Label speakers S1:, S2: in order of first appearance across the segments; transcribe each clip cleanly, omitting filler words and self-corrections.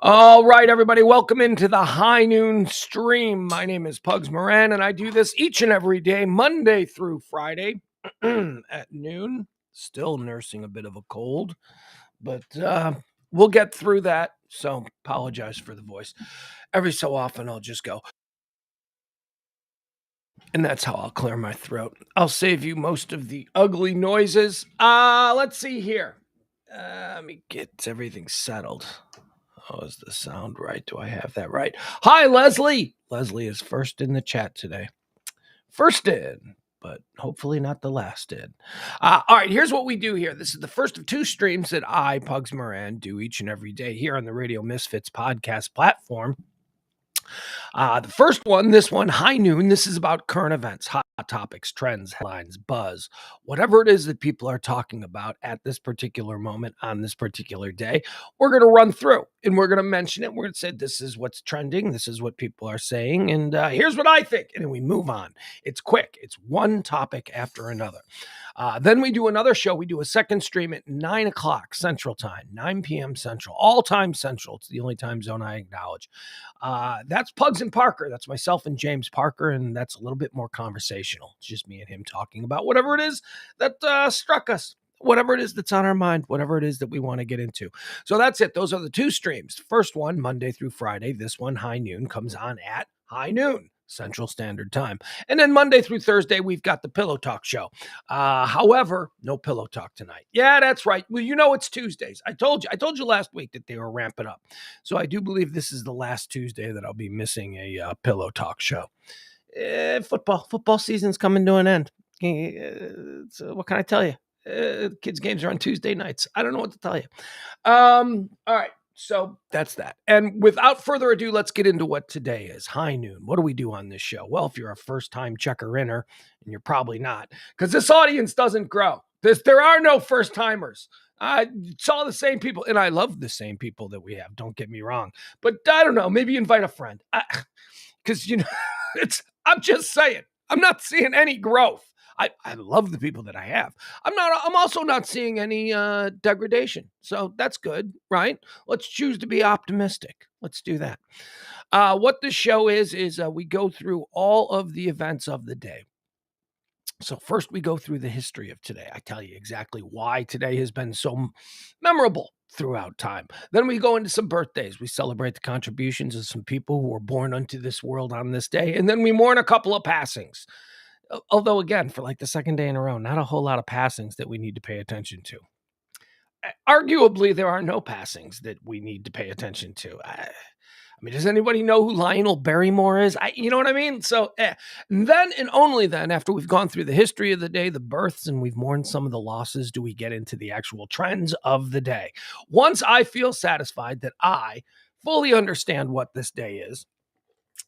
S1: All right, everybody, welcome into the High Noon Stream. My name is Pugs Moran, and I do this each and every day, Monday through Friday at noon. Still nursing a bit of a cold, but we'll get through that. So apologize for the voice. Every so often, I'll just go, and that's how I'll clear my throat. I'll save you most of the ugly noises. Let's see here. Let me get everything settled. Oh, is the sound right? Do I have that right? Hi, Leslie. Leslie is first in the chat today. First in, but hopefully not the last in. All right, here's what we do here. This is the first of two streams that I, Pugs Moran, do each and every day here on the Radio Misfits podcast platform. The first one, this one, High Noon, this is about current events, hot topics, trends, headlines, buzz, whatever it is that people are talking about at this particular moment on this particular day. We're going to run through and we're going to mention it. We're going to say, this is what's trending. This is what people are saying. And here's what I think. And then we move on. It's quick. It's one topic after another. Then we do another show. We do a second stream at 9 o'clock Central Time, 9 p.m. Central, all time Central. It's the only time zone I acknowledge. That's Pugs and Parker. That's myself and James Parker, and that's a little bit more conversational. It's just me and him talking about whatever it is that struck us, whatever it is that's on our mind, whatever it is that we want to get into. So that's it. Those are the two streams. First one, Monday through Friday. This one, High Noon, comes on at high noon Central Standard Time. And then Monday through Thursday, we've got the Pillow Talk show. However, no Pillow Talk tonight. Yeah, that's right. Well, you know it's Tuesdays. I told you last week that they were ramping up. So I do believe this is the last Tuesday that I'll be missing a Pillow Talk show. Football season's coming to an end. What can I tell you? Kids' games are on Tuesday nights. I don't know what to tell you. All right. So that's that. And without further ado, let's get into what today is. High Noon. What do we do on this show? Well, if you're a first-time checker-inner, and you're probably not, because this audience doesn't grow. There are no first-timers. It's all the same people, and I love the same people that we have. Don't get me wrong. But I don't know. Maybe invite a friend. Because, I'm just saying. I'm not seeing any growth. I love the people that I have. I'm also not seeing any degradation. So that's good, right? Let's choose to be optimistic. Let's do that. What the show is we go through all of the events of the day. So first we go through the history of today. I tell you exactly why today has been so memorable throughout time. Then we go into some birthdays. We celebrate the contributions of some people who were born unto this world on this day. And then we mourn a couple of passings. Although, again, for like the second day in a row, not a whole lot of passings that we need to pay attention to. Arguably, there are no passings that we need to pay attention to. I mean, does anybody know who Lionel Barrymore is? You know what I mean? So then and only then, after we've gone through the history of the day, the births, and we've mourned some of the losses, do we get into the actual trends of the day. Once I feel satisfied that I fully understand what this day is,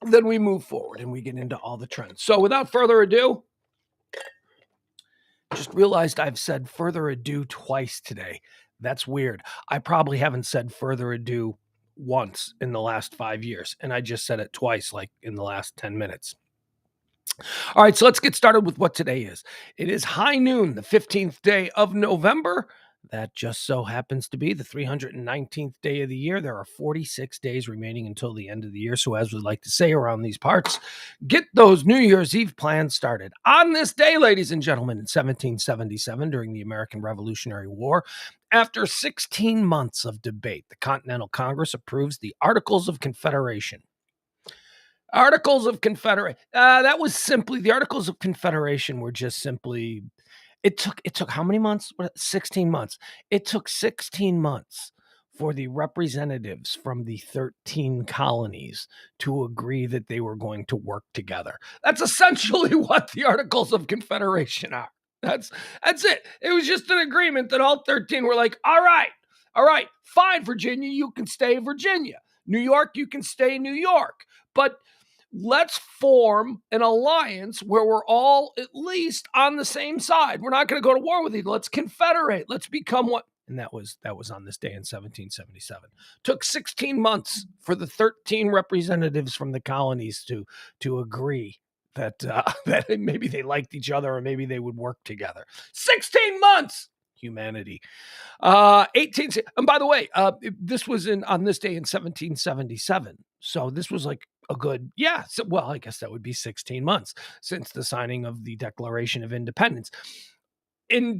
S1: then we move forward and we get into all the trends. So without further ado, just realized I've said further ado twice today. That's weird. I probably haven't said further ado once in the last 5 years, and I just said it twice, like in the last 10 minutes. All right, so let's get started with what today is. It is High Noon, the 15th day of November. That just so happens to be the 319th day of the year. There are 46 days remaining until the end of the year. So as we like to say around these parts, get those New Year's Eve plans started. On this day, ladies and gentlemen, in 1777, during the American Revolutionary War, after 16 months of debate, the Continental Congress approves the Articles of Confederation. Articles of Confederation. That was simply, the Articles of Confederation were just simply... It took how many months? 16 months. It took 16 months for the representatives from the 13 colonies to agree that they were going to work together. That's essentially what the Articles of Confederation are. That's it. It was just an agreement that all 13 were like, all right, fine, Virginia, you can stay Virginia. New York, you can stay New York. But let's form an alliance where we're all at least on the same side. We're not going to go to war with each other. Let's confederate. Let's become one. And that was on this day in 1777. Took 16 months for the 13 representatives from the colonies to agree that that maybe they liked each other or maybe they would work together. 16 months. humanity. 18, and by the way, this was on this day in 1777. So this was like a good, yeah. So, well, I guess that would be 16 months since the signing of the Declaration of Independence in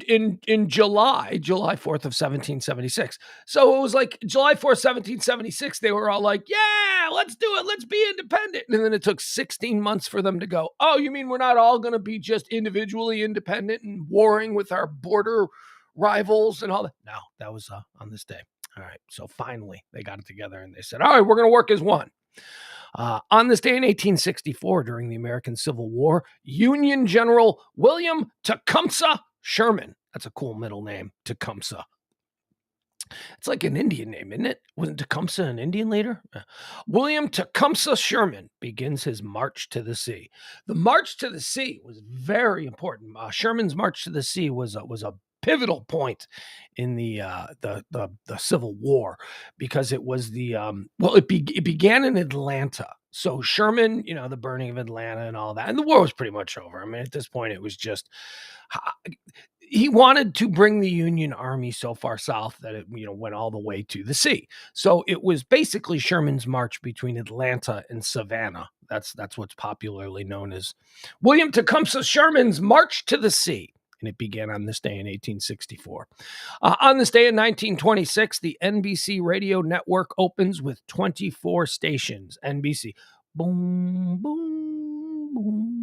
S1: July 4th of 1776. So it was like July 4th, 1776, they were all like, yeah, let's do it. Let's be independent. And then it took 16 months for them to go, oh, you mean we're not all going to be just individually independent and warring with our border rivals and all that? No, that was on this day. All right. So finally they got it together and they said, all right, we're going to work as one. On this day in 1864, during the American Civil War, Union General William Tecumseh Sherman. That's a cool middle name, Tecumseh. It's like an Indian name, isn't it? Wasn't Tecumseh an Indian leader? William Tecumseh Sherman begins his march to the sea. The march to the sea was very important. Sherman's march to the sea was a pivotal point in the Civil War because it was it began in Atlanta. So Sherman, the burning of Atlanta and all that, and the war was pretty much over. I mean, at this point, it was just he wanted to bring the Union Army so far south that it went all the way to the sea. So it was basically Sherman's march between Atlanta and Savannah. That's what's popularly known as William Tecumseh Sherman's March to the Sea. And it began on this day in 1864. On this day in 1926, the NBC radio network opens with 24 stations. NBC. Boom, boom, boom.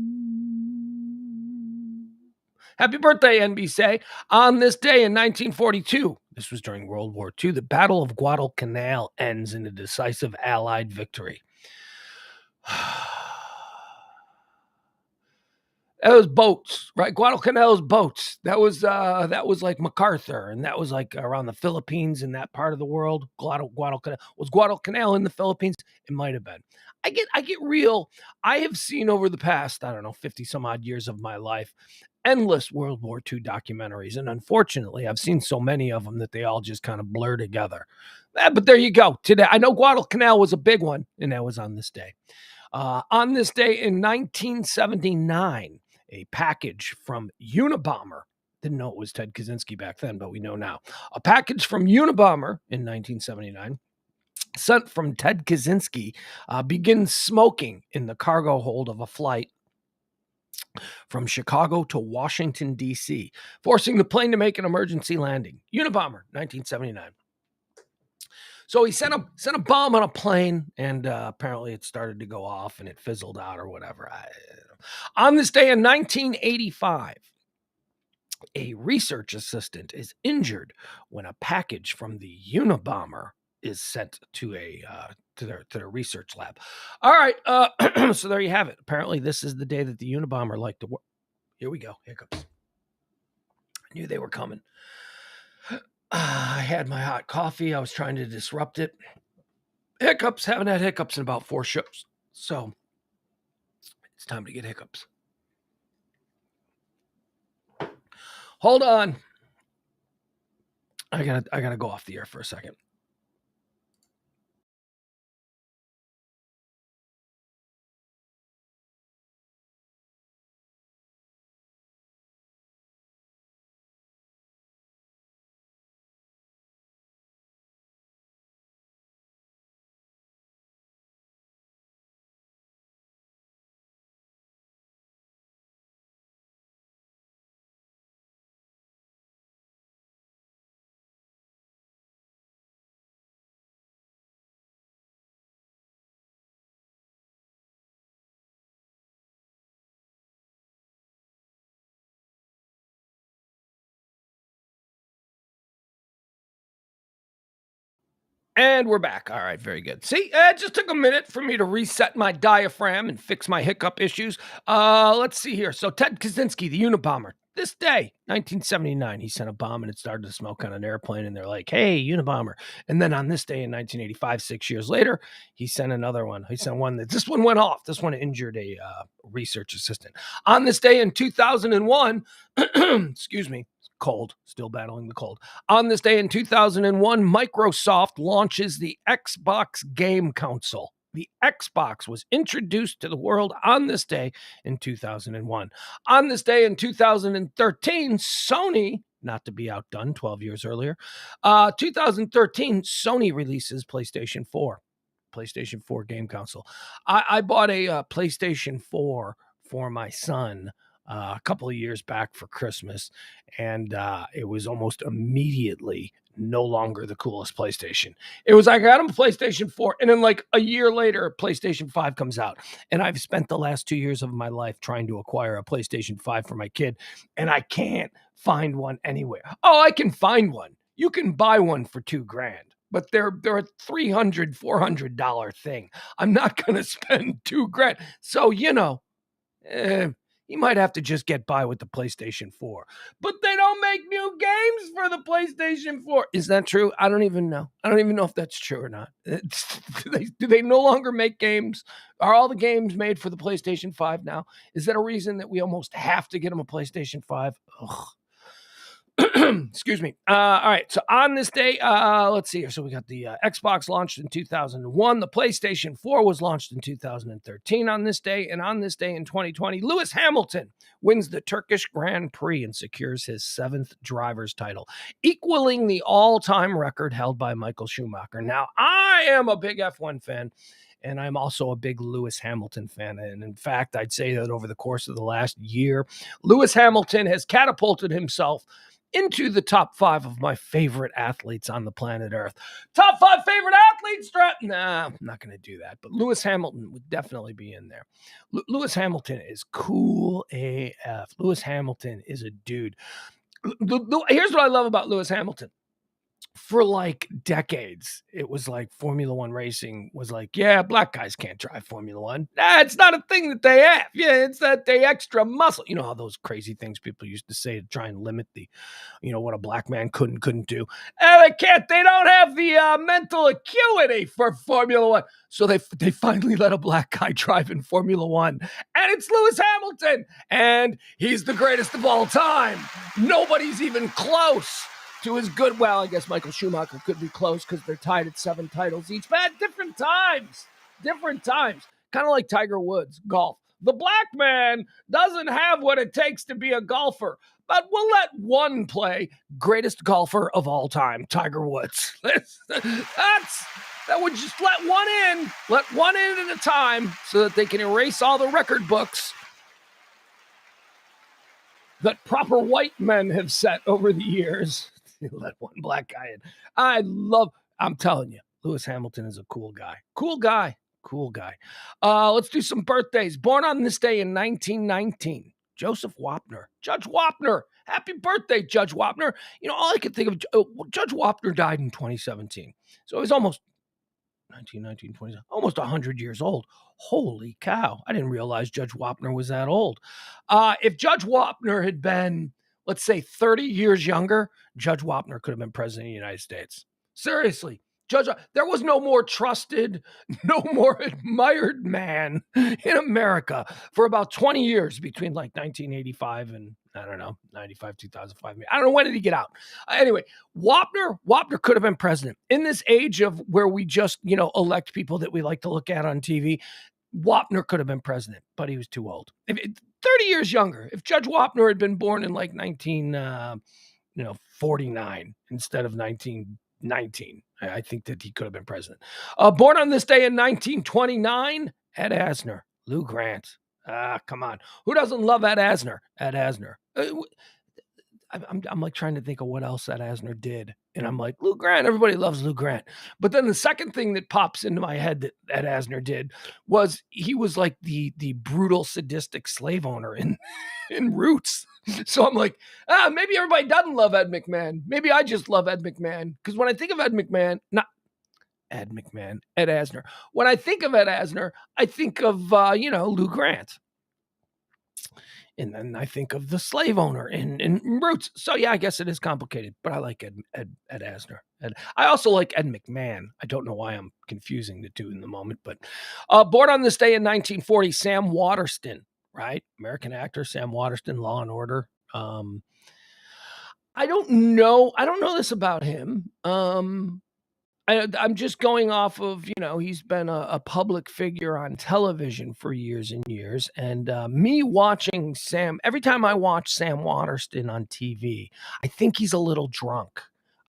S1: Happy birthday, NBC. On this day in 1942, this was during World War II, the Battle of Guadalcanal ends in a decisive Allied victory. That was boats, right? Guadalcanal's boats. That was like MacArthur, and that was like around the Philippines in that part of the world. Guadalcanal was Guadalcanal in the Philippines. It might have been. I get real. I have seen over the past 50 some odd years of my life, endless World War II documentaries, and unfortunately, I've seen so many of them that they all just kind of blur together. But there you go. Today, I know Guadalcanal was a big one, and that was on this day. On this day in 1979. A package from Unabomber. Didn't know it was Ted Kaczynski back then, but we know now. A package from Unabomber in 1979, sent from Ted Kaczynski, begins smoking in the cargo hold of a flight from Chicago to Washington, D.C., forcing the plane to make an emergency landing. Unabomber, 1979. So he sent a bomb on a plane, and apparently it started to go off, and it fizzled out or whatever. On this day in 1985, a research assistant is injured when a package from the Unabomber is sent to their research lab. All right, so there you have it. Apparently, this is the day that the Unabomber liked to work. Here we go. Hiccups. I knew they were coming. I had my hot coffee. I was trying to disrupt it. Hiccups. Haven't had hiccups in about 4 shows. So it's time to get hiccups. Hold on. I gotta go off the air for a second. And we're back. All right, very good. See, it just took a minute for me to reset my diaphragm and fix my hiccup issues. Let's see here. So Ted Kaczynski, the Unabomber, this day, 1979, he sent a bomb and it started to smoke on an airplane. And they're like, hey, Unabomber. And then on this day in 1985, 6 years later, he sent another one. He sent one this one went off. This one injured a research assistant. On this day in 2001, excuse me, cold, still battling the cold. On this day in 2001, Microsoft launches the Xbox Game Console. The Xbox was introduced to the world on this day in 2001. On this day in 2013, Sony not to be outdone 12 years earlier. 2013, Sony releases PlayStation 4. PlayStation 4 game console. I bought a PlayStation 4 for my son a couple of years back for Christmas, and it was almost immediately no longer the coolest PlayStation. It was like I got him a PlayStation 4, and then like a year later, PlayStation 5 comes out. And I've spent the last 2 years of my life trying to acquire a PlayStation 5 for my kid, and I can't find one anywhere. Oh, I can find one. You can buy one for $2,000, but they're a $300-$400 thing. I'm not going to spend $2,000. So, you might have to just get by with the PlayStation 4. But they don't make new games for the PlayStation 4. Is that true? I don't even know. I don't even know if that's true or not. Do they no longer make games? Are all the games made for the PlayStation 5 now? Is that a reason that we almost have to get them a PlayStation 5? Ugh. Excuse me. All right. So on this day, let's see here. So we got the Xbox launched in 2001. The PlayStation 4 was launched in 2013 on this day. And on this day in 2020, Lewis Hamilton wins the Turkish Grand Prix and secures his 7th driver's title, equaling the all-time record held by Michael Schumacher. Now, I am a big F1 fan. And I'm also a big Lewis Hamilton fan. And in fact, I'd say that over the course of the last year, Lewis Hamilton has catapulted himself into the top 5 of my favorite athletes on the planet Earth. Top 5 favorite athletes? Nah, I'm not going to do that. But Lewis Hamilton would definitely be in there. Lewis Hamilton is cool AF. Lewis Hamilton is a dude. Here's what I love about Lewis Hamilton. For like decades, it was like Formula One racing was like, yeah, black guys can't drive Formula One. It's not a thing that they have. Yeah, it's that they extra muscle. You know how those crazy things people used to say to try and limit the, what a black man couldn't do. They can't. They don't have the mental acuity for Formula One. So they finally let a black guy drive in Formula One, and it's Lewis Hamilton, and he's the greatest of all time. Nobody's even close to his good. Well, I guess Michael Schumacher could be close because they're tied at 7 titles each, but at different times. Kind of like Tiger Woods, golf. The black man doesn't have what it takes to be a golfer, but we'll let one play. Greatest golfer of all time, Tiger Woods. That would just let one in at a time so that they can erase all the record books that proper white men have set over the years. Let one black guy in. I'm telling you, Lewis Hamilton is a cool guy. Cool guy. Let's do some birthdays. Born on this day in 1919, Joseph Wapner. Judge Wapner. Happy birthday, Judge Wapner. All I could think of, Judge Wapner died in 2017. So he was almost 19, 20, almost 100 years old. Holy cow. I didn't realize Judge Wapner was that old. If Judge Wapner had been, let's say, 30 years younger, Judge Wapner could have been president of the United States. Seriously. There was no more trusted, no more admired man in America for about 20 years between like 1985 and, I don't know, 95, 2005. I don't know, when did he get out? Anyway, Wapner could have been president. In this age of where we just, elect people that we like to look at on TV, Wapner could have been president, but he was too old. 30 years younger. If Judge Wapner had been born in like 1949 instead of 1919, I think that he could have been president. Born on this day in 1929, Ed Asner, Lou Grant. Come on. Who doesn't love Ed Asner? Ed Asner. I'm like trying to think of what else Ed Asner did. And I'm like, Lou Grant, everybody loves Lou Grant. But then the second thing that pops into my head that Ed Asner did was he was like the brutal, sadistic slave owner in Roots. So I'm like, maybe everybody doesn't love Ed McMahon. Maybe I just love Ed McMahon. Because when I think of Ed McMahon, not Ed McMahon, Ed Asner. When I think of Ed Asner, I think of, Lou Grant. And then I think of the slave owner in Roots. So yeah, I guess it is complicated, but I like Ed Asner. I also like Ed McMahon. I don't know why I'm confusing the two in the moment, but born on this day in 1940, Sam Waterston, right? American actor, Sam Waterston, Law and Order. I don't know this about him. I'm just going off of, he's been a public figure on television for years and years. And me watching every time I watch Sam Waterston on TV, I think he's a little drunk.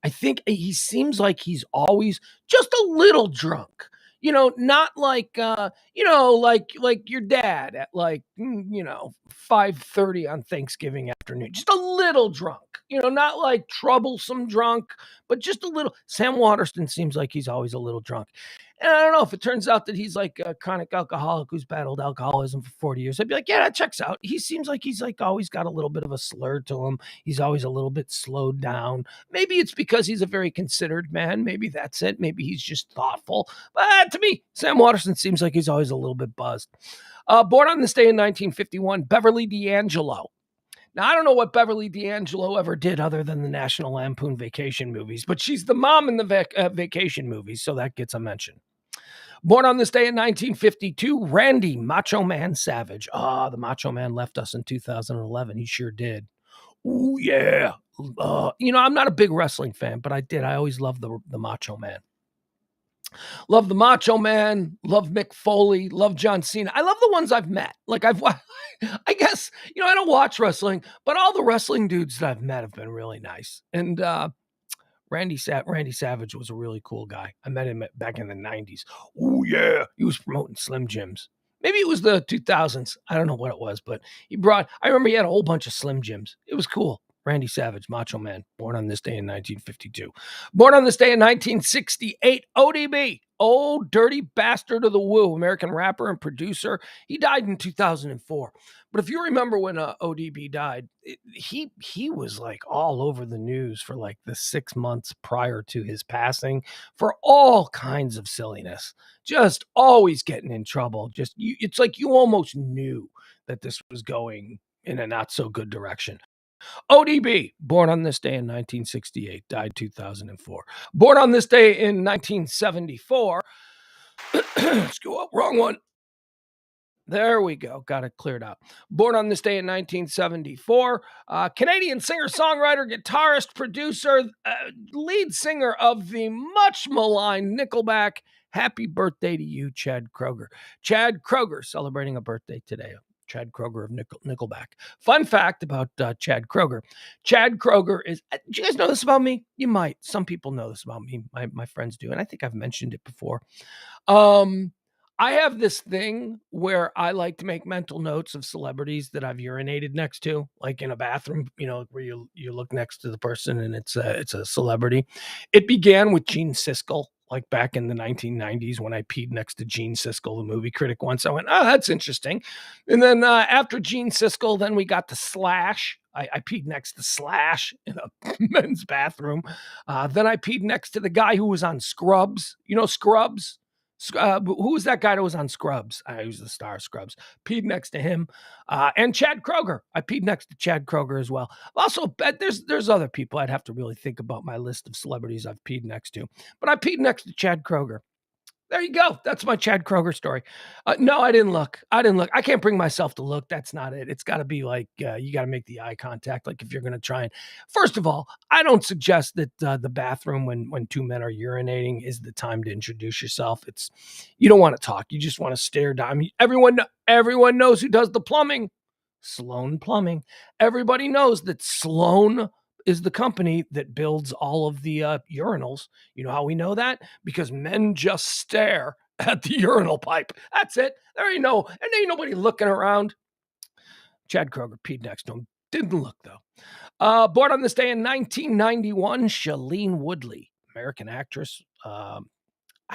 S1: I think he seems like he's always just a little drunk. Not like like your dad at 5:30 on Thanksgiving afternoon. Just a little drunk. Not like troublesome drunk, but just a little. Sam Waterston seems like he's always a little drunk. And I don't know if it turns out that he's like a chronic alcoholic who's battled alcoholism for 40 years. I'd be like, yeah, that checks out. He seems like he's like always got a little bit of a slur to him. He's always a little bit slowed down. Maybe it's because he's a very considered man. Maybe that's it. Maybe he's just thoughtful. But to me, Sam Waterston seems like he's always a little bit buzzed. Born on this day in 1951, Beverly D'Angelo. Now, I don't know what Beverly D'Angelo ever did other than the National Lampoon Vacation movies, but she's the mom in the vacation movies, so that gets a mention. Born on this day in 1952, Randy Macho Man Savage. The Macho Man left us in 2011. He sure did. Ooh, yeah. I'm not a big wrestling fan, but I always loved the Macho Man. Love the Macho Man, love Mick Foley, love John Cena. I love the ones I've met. Like I guess, I don't watch wrestling, but all the wrestling dudes that I've met have been really nice. And Randy Savage was a really cool guy. I met him back in the 90s. Oh yeah, he was promoting Slim Jims. Maybe it was the 2000s. I don't know what it was, but I remember he had a whole bunch of Slim Jims. It was cool. Randy Savage, Macho Man, born on this day in 1952. Born on this day in 1968, ODB, Old Dirty Bastard of the Woo, American rapper and producer. He died in 2004. But if you remember when ODB died, he was like all over the news for like the 6 months prior to his passing for all kinds of silliness. Just always getting in trouble. It's like you almost knew that this was going in a not so good direction. ODB, born on this day in 1968, died 2004. Born on this day in 1974. Let's go up, wrong one. There we go. Got it cleared out. Born on this day in 1974. Canadian singer, songwriter, guitarist, producer, lead singer of the much maligned Nickelback. Happy birthday to you, Chad Kroeger. Chad Kroeger celebrating a birthday today. Chad Kroeger of Nickelback. Fun fact about Chad Kroeger. Chad Kroeger is, do you guys know this about me? You might. Some people know this about me. My friends do. And I think I've mentioned it before. I have this thing where I like to make mental notes of celebrities that I've urinated next to, like in a bathroom, where you look next to the person and it's a celebrity. It began with Gene Siskel, like back in the 1990s when I peed next to Gene Siskel, the movie critic once. I went, oh, that's interesting. And then after Gene Siskel, then we got the Slash. I peed next to Slash in a men's bathroom. Then I peed next to the guy who was on Scrubs. Scrubs? Who was that guy that was on Scrubs? He was the star of Scrubs. Peed next to him. And Chad Kroeger. I peed next to Chad Kroeger as well. Also, there's other people I'd have to really think about my list of celebrities I've peed next to. But I peed next to Chad Kroeger. There you go. That's my Chad Kroeger story. No, I didn't look. I can't bring myself to look. That's not it. It's got to be like, you got to make the eye contact. Like if you're going to try and, first of all, I don't suggest that the bathroom when two men are urinating is the time to introduce yourself. You don't want to talk. You just want to stare down. Everyone knows who does the plumbing. Sloan Plumbing. Everybody knows that Sloan is the company that builds all of the urinals. You know how we know that? Because men just stare at the urinal pipe. That's it. There ain't nobody looking around. Chad Kroeger peed next to him. Didn't look though. Born on this day in 1991, Shailene Woodley, American actress. I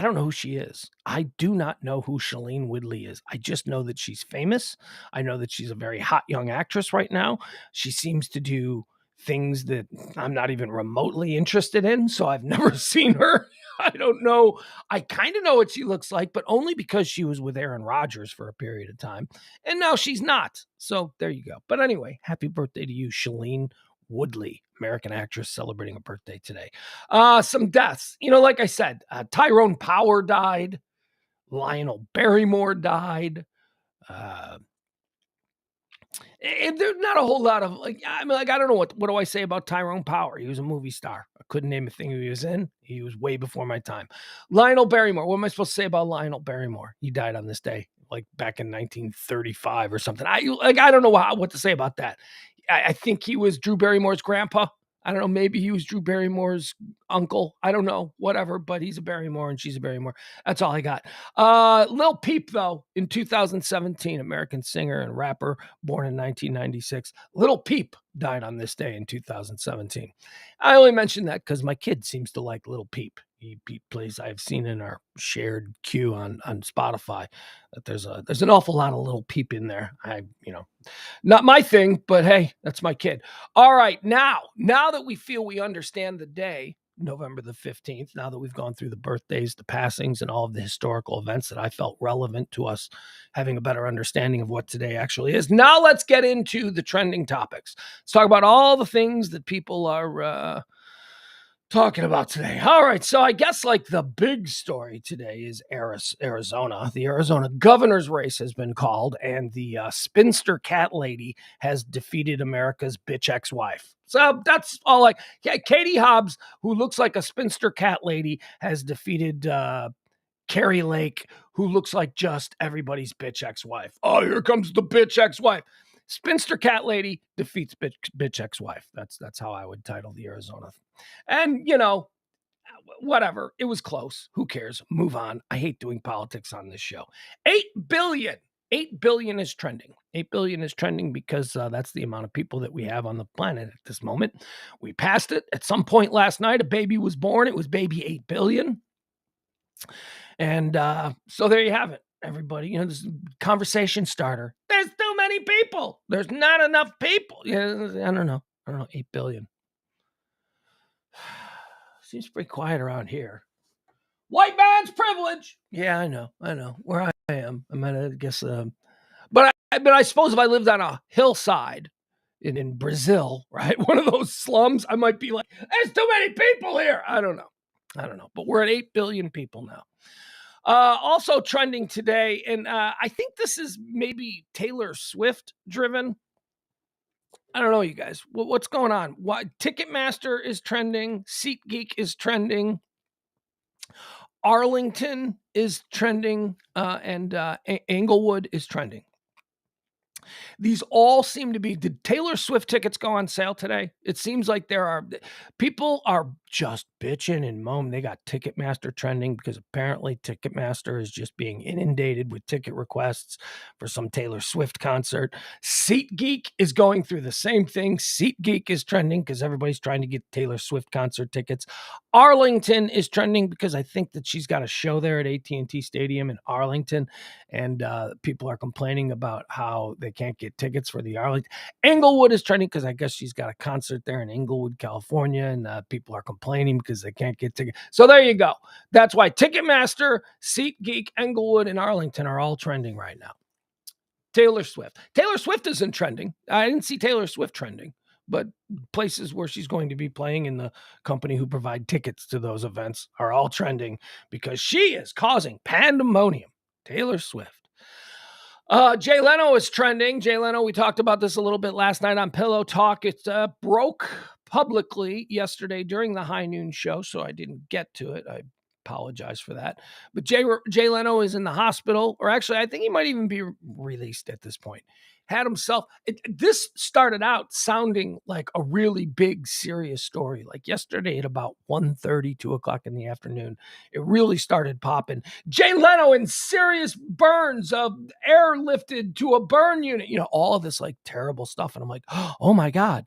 S1: don't know who she is. I do not know who Shailene Woodley is. I just know that she's famous. I know that she's a very hot young actress right now. She seems to do things that I'm not even remotely interested in, so I've never seen her. I don't know. I kind of know what she looks like, but only because she was with Aaron Rodgers for a period of time, and now she's not. So there you go. But anyway, happy birthday to you, Shailene Woodley, American actress celebrating a birthday today. Some deaths. Like I said, Tyrone Power died. Lionel Barrymore died. And there's not a whole lot of I don't know what do I say about Tyrone Power? He was a movie star, a Couldn't name a thing he was in. He was way before my time. Lionel Barrymore. What am I supposed to say about Lionel Barrymore? He died on this day, like back in 1935 or something. I don't know what to say about that. I think he was Drew Barrymore's grandpa. I don't know. Maybe he was Drew Barrymore's uncle. I don't know. Whatever. But he's a Barrymore and she's a Barrymore. That's all I got. Lil Peep, though, in 2017, American singer and rapper, born in 1996. Lil Peep died on this day in 2017. I only mention that because my kid seems to like Lil Peep. He plays. I've seen in our shared queue on Spotify that there's an awful lot of Lil Peep in there. Not my thing, but hey, that's my kid. All right, now that we feel we understand the day, November the 15th, now that we've gone through the birthdays, the passings, and all of the historical events that I felt relevant to us having a better understanding of what today actually is, now let's get into the trending topics. Let's talk about all the things that people are talking about today. All right, so I guess like the big story today is Arizona. The Arizona governor's race has been called, and the spinster cat lady has defeated America's bitch ex-wife. So that's all. Like, yeah, Katie Hobbs, who looks like a spinster cat lady, has defeated Carrie Lake, who looks like just everybody's bitch ex-wife. Oh, here comes the bitch ex-wife. Spinster cat lady defeats bitch ex-wife. That's how I would title the Arizona. And, whatever. It was close. Who cares? Move on. I hate doing politics on this show. 8 billion. 8 billion is trending. 8 billion is trending because that's the amount of people that we have on the planet at this moment. We passed it. At some point last night, a baby was born. It was baby 8 billion. And so there you have it, everybody. This conversation starter. There's too many people. There's not enough people. Yeah, I don't know. 8 billion. Seems pretty quiet around here. White man's privilege. Yeah, I know. Where I am. I guess. But I suppose if I lived on a hillside in Brazil, right, one of those slums, I might be like, there's too many people here. I don't know. But we're at 8 billion people now. Also trending today, and I think this is maybe Taylor Swift driven. I don't know, you guys. What's going on? Ticketmaster is trending. SeatGeek is trending. Arlington is trending. And Englewood is trending. These all seem to be. Did Taylor Swift tickets go on sale today? It seems like people are just bitching and moaning. They got Ticketmaster trending because apparently Ticketmaster is just being inundated with ticket requests for some Taylor Swift concert. SeatGeek is going through the same thing. SeatGeek is trending because everybody's trying to get Taylor Swift concert tickets. Arlington is trending because I think that she's got a show there at AT&T Stadium in Arlington, and people are complaining about how they can't get tickets for the Arlington. Englewood is trending because I guess she's got a concert there in Englewood, California, and people are complaining because they can't get tickets. So there you go. That's why Ticketmaster, SeatGeek, Englewood, and Arlington are all trending right now. Taylor Swift. Taylor Swift isn't trending. I didn't see Taylor Swift trending, but places where she's going to be playing in the company who provide tickets to those events are all trending because she is causing pandemonium. Taylor Swift. Jay Leno is trending. Jay Leno, we talked about this a little bit last night on Pillow Talk. It broke publicly yesterday during the High Noon show, so I didn't get to it. I apologize for that. But Jay Leno is in the hospital, or actually, I think he might even be released at this point. Had himself. This started out sounding like a really big, serious story. Like yesterday at about 1:30, 2 o'clock in the afternoon, it really started popping. Jay Leno in serious burns, airlifted to a burn unit. All of this like terrible stuff, and I'm like, oh my god.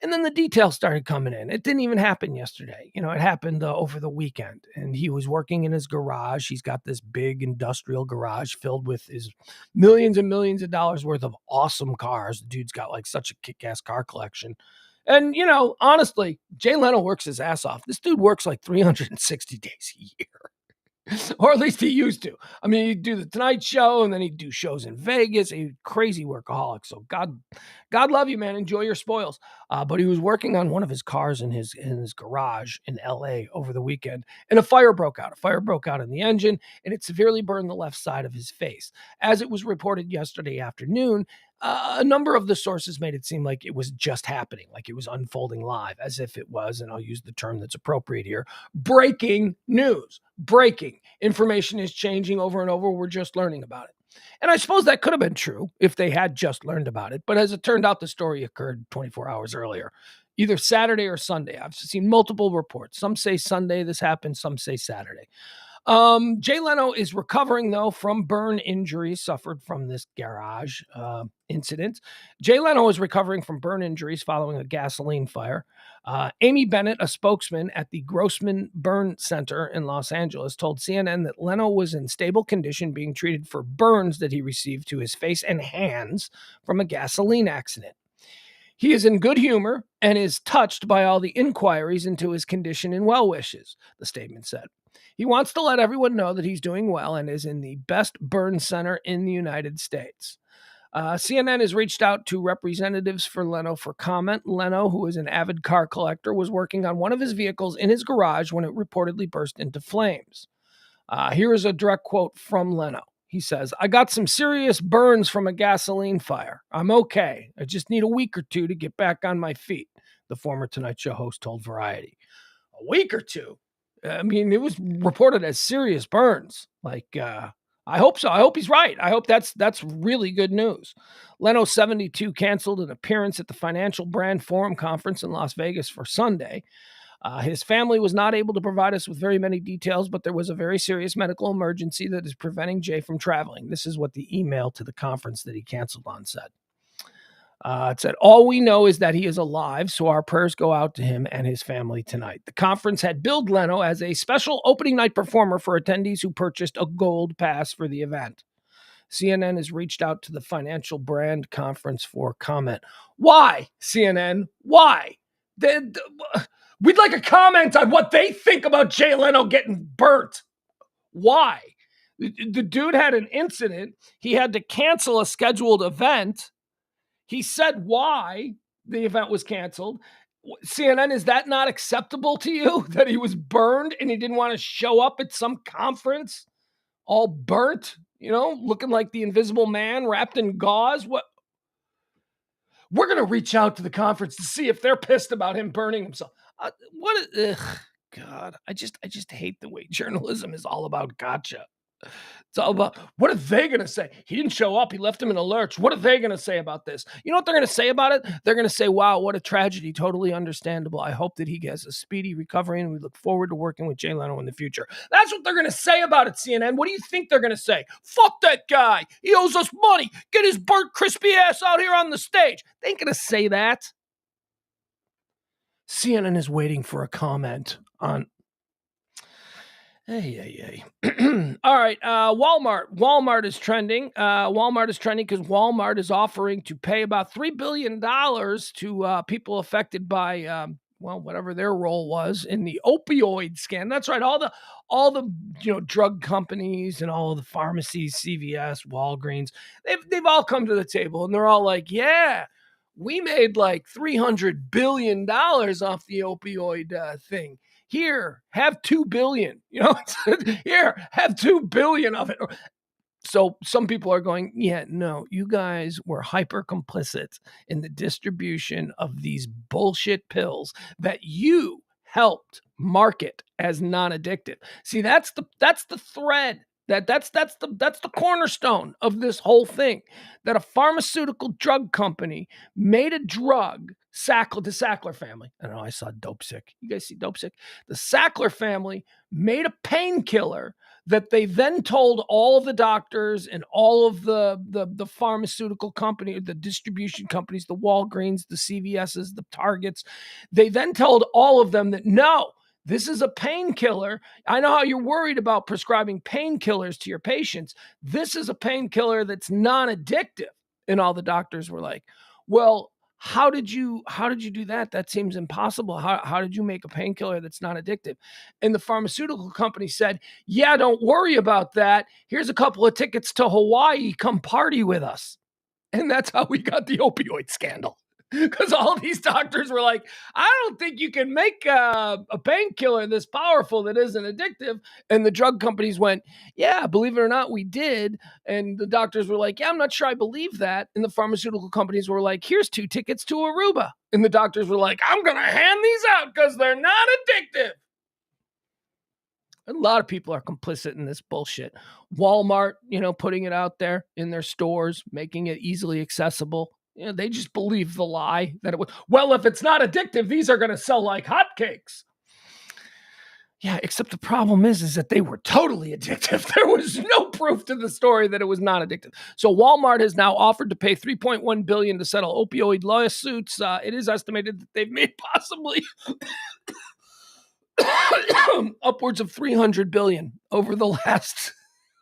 S1: And then the details started coming in. It didn't even happen yesterday. It happened over the weekend. And he was working in his garage. He's got this big industrial garage filled with his millions and millions of dollars worth of awesome cars. The dude's got like such a kick-ass car collection. And, honestly, Jay Leno works his ass off. This dude works like 360 days a year. Or at least he used to. I mean, he'd do the Tonight Show, and then he'd do shows in Vegas. He's crazy workaholic. So God love you, man. Enjoy your spoils. But he was working on one of his cars in his garage in LA over the weekend, and a fire broke out. A fire broke out in the engine, and it severely burned the left side of his face. As it was reported yesterday afternoon, A number of the sources made it seem like it was just happening, like it was unfolding live, as if it was, and I'll use the term that's appropriate here, breaking news. Breaking. Information is changing over and over. We're just learning about it. And I suppose that could have been true if they had just learned about it. But as it turned out, the story occurred 24 hours earlier, either Saturday or Sunday. I've seen multiple reports. Some say Sunday this happened, some say Saturday. Jay Leno is recovering, though, from burn injuries suffered from this garage incident. Jay Leno is recovering from burn injuries following a gasoline fire. Amy Bennett, a spokesman at the Grossman Burn Center in Los Angeles, told CNN that Leno was in stable condition being treated for burns that he received to his face and hands from a gasoline accident. He is in good humor and is touched by all the inquiries into his condition and well wishes, the statement said. He wants to let everyone know that he's doing well and is in the best burn center in the United States. CNN has reached out to representatives for Leno for comment. Leno, who is an avid car collector, was working on one of his vehicles in his garage when it reportedly burst into flames. Here is a direct quote from Leno. He says, "I got some serious burns from a gasoline fire. I'm okay. I just need a week or two to get back on my feet," the former Tonight Show host told Variety. A week or two? I mean, it was reported as serious burns. I hope so. I hope he's right. I hope that's really good news. Leno, 72, canceled an appearance at the Financial Brand Forum Conference in Las Vegas for Sunday. His family was not able to provide us with very many details, but there was a very serious medical emergency that is preventing Jay from traveling. This is what the email to the conference that he canceled on said. It said, "All we know is that he is alive, so our prayers go out to him and his family tonight." The conference had billed Leno as a special opening night performer for attendees who purchased a gold pass for the event. CNN has reached out to the Financial Brand Conference for comment. Why, CNN? Why? We'd like a comment on what they think about Jay Leno getting burnt. Why? The dude had an incident. He had to cancel a scheduled event. He said why the event was canceled. CNN, is that not acceptable to you, that he was burned and he didn't want to show up at some conference all burnt, looking like the Invisible Man wrapped in gauze? What? We're going to reach out to the conference to see if they're pissed about him burning himself. God, I just hate the way journalism is all about gotcha. It's all about, what are they going to say? He didn't show up. He left him in a lurch. What are they going to say about this? You know what they're going to say about it? They're going to say, wow, what a tragedy. Totally understandable. I hope that he gets a speedy recovery, and we look forward to working with Jay Leno in the future. That's what they're going to say about it, CNN. What do you think they're going to say? Fuck that guy. He owes us money. Get his burnt, crispy ass out here on the stage. They ain't going to say that. CNN is waiting for a comment on... Hey. All right. Walmart. Walmart is trending. Walmart is trending because Walmart is offering to pay about $3 billion to people affected by, whatever their role was in the opioid scandal. That's right. All the drug companies and all of the pharmacies, CVS, Walgreens, they've all come to the table and they're all like, yeah, we made like $300 billion off the opioid thing. Here, have $2 billion. Here, have $2 billion of it. So some people are going, yeah, no, you guys were hyper complicit in the distribution of these bullshit pills that you helped market as non-addictive. See, that's the thread. That's the cornerstone of this whole thing, that a pharmaceutical drug company made a drug, the Sackler family. I don't know, I saw Dope Sick. You guys see Dope Sick? The Sackler family made a painkiller that they then told all the doctors and all of the pharmaceutical company, the distribution companies, the Walgreens, the CVSs, the Targets. They then told all of them that, no, this is a painkiller. I know how you're worried about prescribing painkillers to your patients. This is a painkiller that's non-addictive. And all the doctors were like, well, how did you do that? That seems impossible. How did you make a painkiller that's not addictive? And the pharmaceutical company said, yeah, don't worry about that. Here's a couple of tickets to Hawaii. Come party with us. And that's how we got the opioid scandal. because all these doctors were like, I don't think you can make a painkiller this powerful that isn't addictive. And the drug companies went, yeah, believe it or not, we did. And the doctors were like, yeah, I'm not sure I believe that. And the pharmaceutical companies were like, here's 2 tickets to Aruba. And the doctors were like, I'm going to hand these out because they're not addictive. A lot of people are complicit in this bullshit. Walmart, putting it out there in their stores, making it easily accessible. They just believe the lie that it was, well, if it's not addictive, these are going to sell like hotcakes. Yeah, except the problem is that they were totally addictive. There was no proof to the story that it was not addictive. So Walmart has now offered to pay $3.1 billion to settle opioid lawsuits. It is estimated that they've made possibly upwards of $300 billion over the last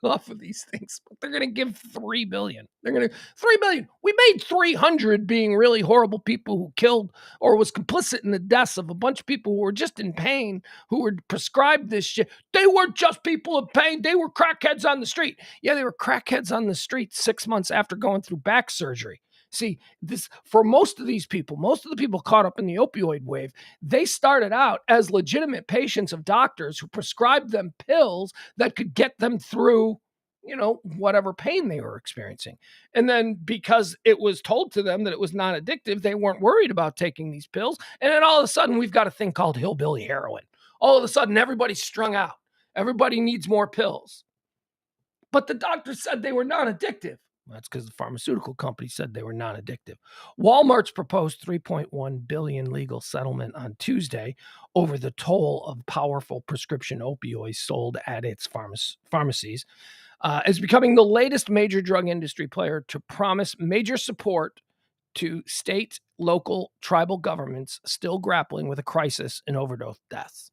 S1: off of these things, but they're going to give $3 billion. They're going to $3 billion. We made 300 being really horrible people who killed or was complicit in the deaths of a bunch of people who were just in pain, who were prescribed this shit. They weren't just people in pain. They were crackheads on the street. Yeah, they were crackheads on the street 6 months after going through back surgery. See, this for most of these people, most of the people caught up in the opioid wave, they started out as legitimate patients of doctors who prescribed them pills that could get them through, whatever pain they were experiencing. And then because it was told to them that it was not addictive, they weren't worried about taking these pills. And then all of a sudden, we've got a thing called hillbilly heroin. All of a sudden, everybody's strung out. Everybody needs more pills. But the doctor said they were not addictive. That's because the pharmaceutical company said they were non-addictive. Walmart's proposed $3.1 billion legal settlement on Tuesday over the toll of powerful prescription opioids sold at its pharmacies is becoming the latest major drug industry player to promise major support to state, local, tribal governments still grappling with a crisis in overdose deaths.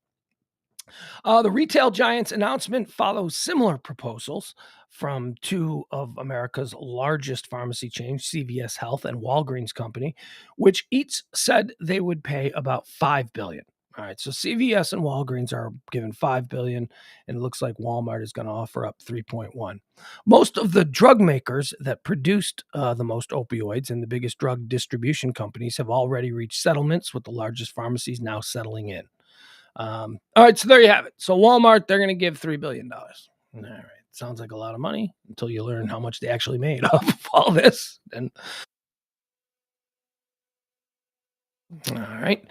S1: The retail giant's announcement follows similar proposals from 2 of America's largest pharmacy chains, CVS Health and Walgreens Company, which each said they would pay about $5 billion. All right, so CVS and Walgreens are given $5 billion, and it looks like Walmart is going to offer up 3.1. Most of the drug makers that produced the most opioids and the biggest drug distribution companies have already reached settlements, with the largest pharmacies now settling in. All right, so there you have it. So Walmart, they're going to give $3 billion. All right, sounds like a lot of money until you learn how much they actually made off of all this. And all right,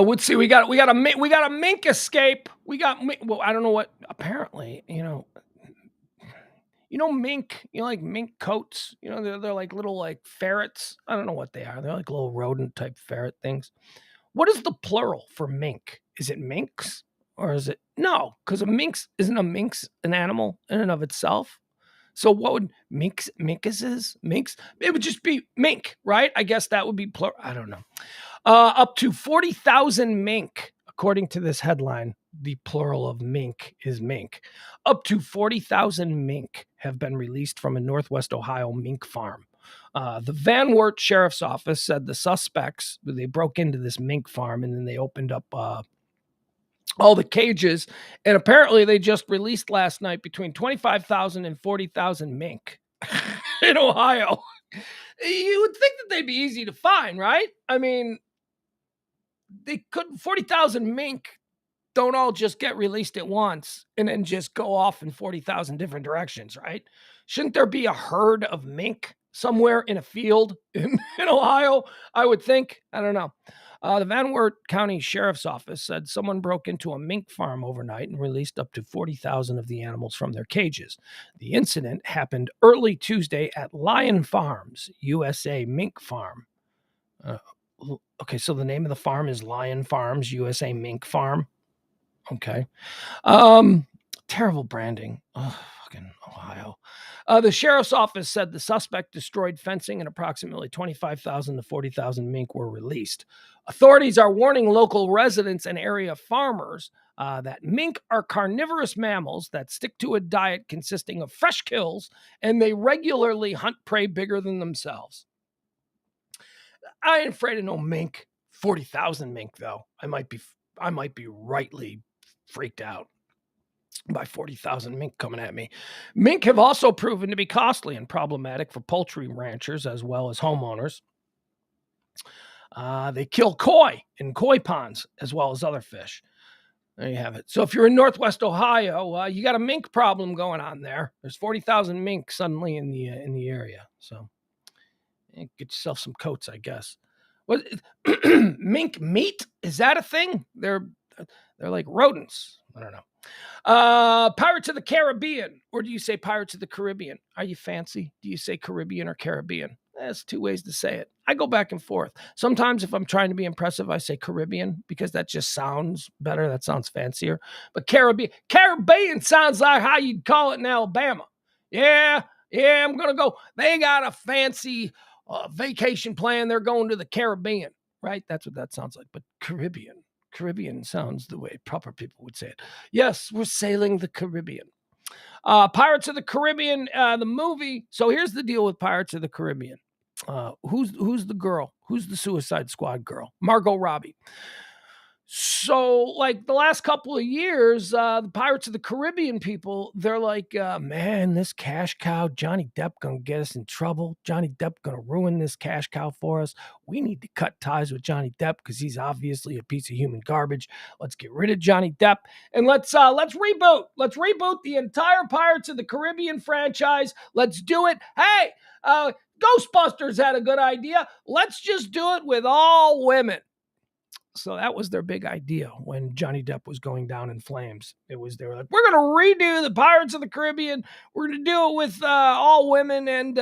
S1: let's see. We got a mink escape. Well, I don't know what. Apparently, mink. Like mink coats. They're like little like ferrets. I don't know what they are. They're like little rodent type ferret things. What is the plural for mink? Is it minks or is it no? Because isn't a minx an animal in and of itself? So what would minks? It would just be mink, right? I guess that would be plural. I don't know. Up to 40,000 mink, according to this headline. The plural of mink is mink. Up to 40,000 mink have been released from a Northwest Ohio mink farm. The Van Wert Sheriff's Office said the suspects, they broke into this mink farm and then they opened up all the cages. And apparently they just released last night between 25,000 and 40,000 mink in Ohio. You would think that they'd be easy to find, right? I mean, 40,000 mink don't all just get released at once and then just go off in 40,000 different directions, right? Shouldn't there be a herd of mink somewhere in a field in Ohio? I would think. I don't know. The Van Wert County Sheriff's Office said someone broke into a mink farm overnight and released up to 40,000 of the animals from their cages. The incident happened early Tuesday at Lion Farms, USA Mink Farm. Okay, so the name of the farm is Lion Farms, USA Mink Farm. Okay. Terrible branding. Oh, fucking Ohio. The sheriff's office said the suspect destroyed fencing and approximately 25,000 to 40,000 mink were released. Authorities are warning local residents and area farmers that mink are carnivorous mammals that stick to a diet consisting of fresh kills, and they regularly hunt prey bigger than themselves. I ain't afraid of no mink. 40,000 mink, though. I might be rightly freaked out by 40,000 mink coming at me. Mink have also proven to be costly and problematic for poultry ranchers as well as homeowners. They kill koi in koi ponds as well as other fish. There you have it. So if you're in Northwest Ohio, you got a mink problem going on there. There's 40,000 mink suddenly in the area. So get yourself some coats, I guess. What mink meat? Is that a thing? They're like rodents. I don't know. Pirates of the Caribbean, or do you say Pirates of the Caribbean? Are you fancy? Do you say Caribbean or Caribbean? There's two ways to say it. I go back and forth. Sometimes if I'm trying to be impressive, I say Caribbean because that just sounds better. That sounds fancier. But Caribbean sounds like how you'd call it in Alabama. Yeah, I'm going to go. They got a fancy vacation plan. They're going to the Caribbean, right? That's what that sounds like. But Caribbean sounds the way proper people would say it. Yes, we're sailing the Caribbean. Pirates of the Caribbean, the movie. So here's the deal with Pirates of the Caribbean. Who's the girl? Who's the Suicide Squad girl? Margot Robbie. So, like the last couple of years, the Pirates of the Caribbean people, they're like, man, this cash cow, Johnny Depp gonna get us in trouble. Johnny Depp gonna ruin this cash cow for us. We need to cut ties with Johnny Depp because he's obviously a piece of human garbage. Let's get rid of Johnny Depp and let's reboot. Let's reboot the entire Pirates of the Caribbean franchise. Let's do it. Hey, Ghostbusters had a good idea. Let's just do it with all women. So that was their big idea when Johnny Depp was going down in flames. They were like, we're going to redo the Pirates of the Caribbean. We're going to do it with all women. And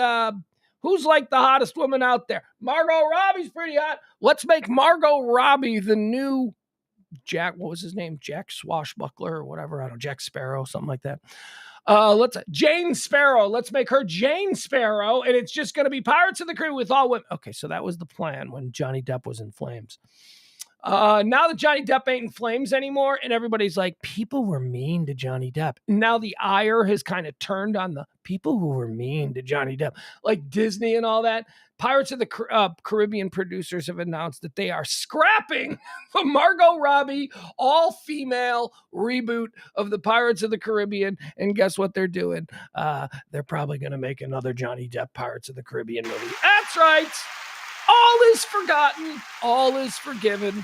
S1: who's like the hottest woman out there? Margot Robbie's pretty hot. Let's make Margot Robbie the new Jack. What was his name? Jack Swashbuckler or whatever. I don't know. Jack Sparrow, something like that. Jane Sparrow. Let's make her Jane Sparrow. And it's just going to be Pirates of the Caribbean with all women. Okay, so that was the plan when Johnny Depp was in flames. Now that Johnny Depp ain't in flames anymore, and everybody's like, people were mean to Johnny Depp. Now the ire has kind of turned on the people who were mean to Johnny Depp, like Disney and all that. Pirates of the Caribbean producers have announced that they are scrapping the Margot Robbie all-female reboot of the Pirates of the Caribbean. And guess what they're doing? They're probably going to make another Johnny Depp Pirates of the Caribbean movie. That's right. All is forgotten. All is forgiven.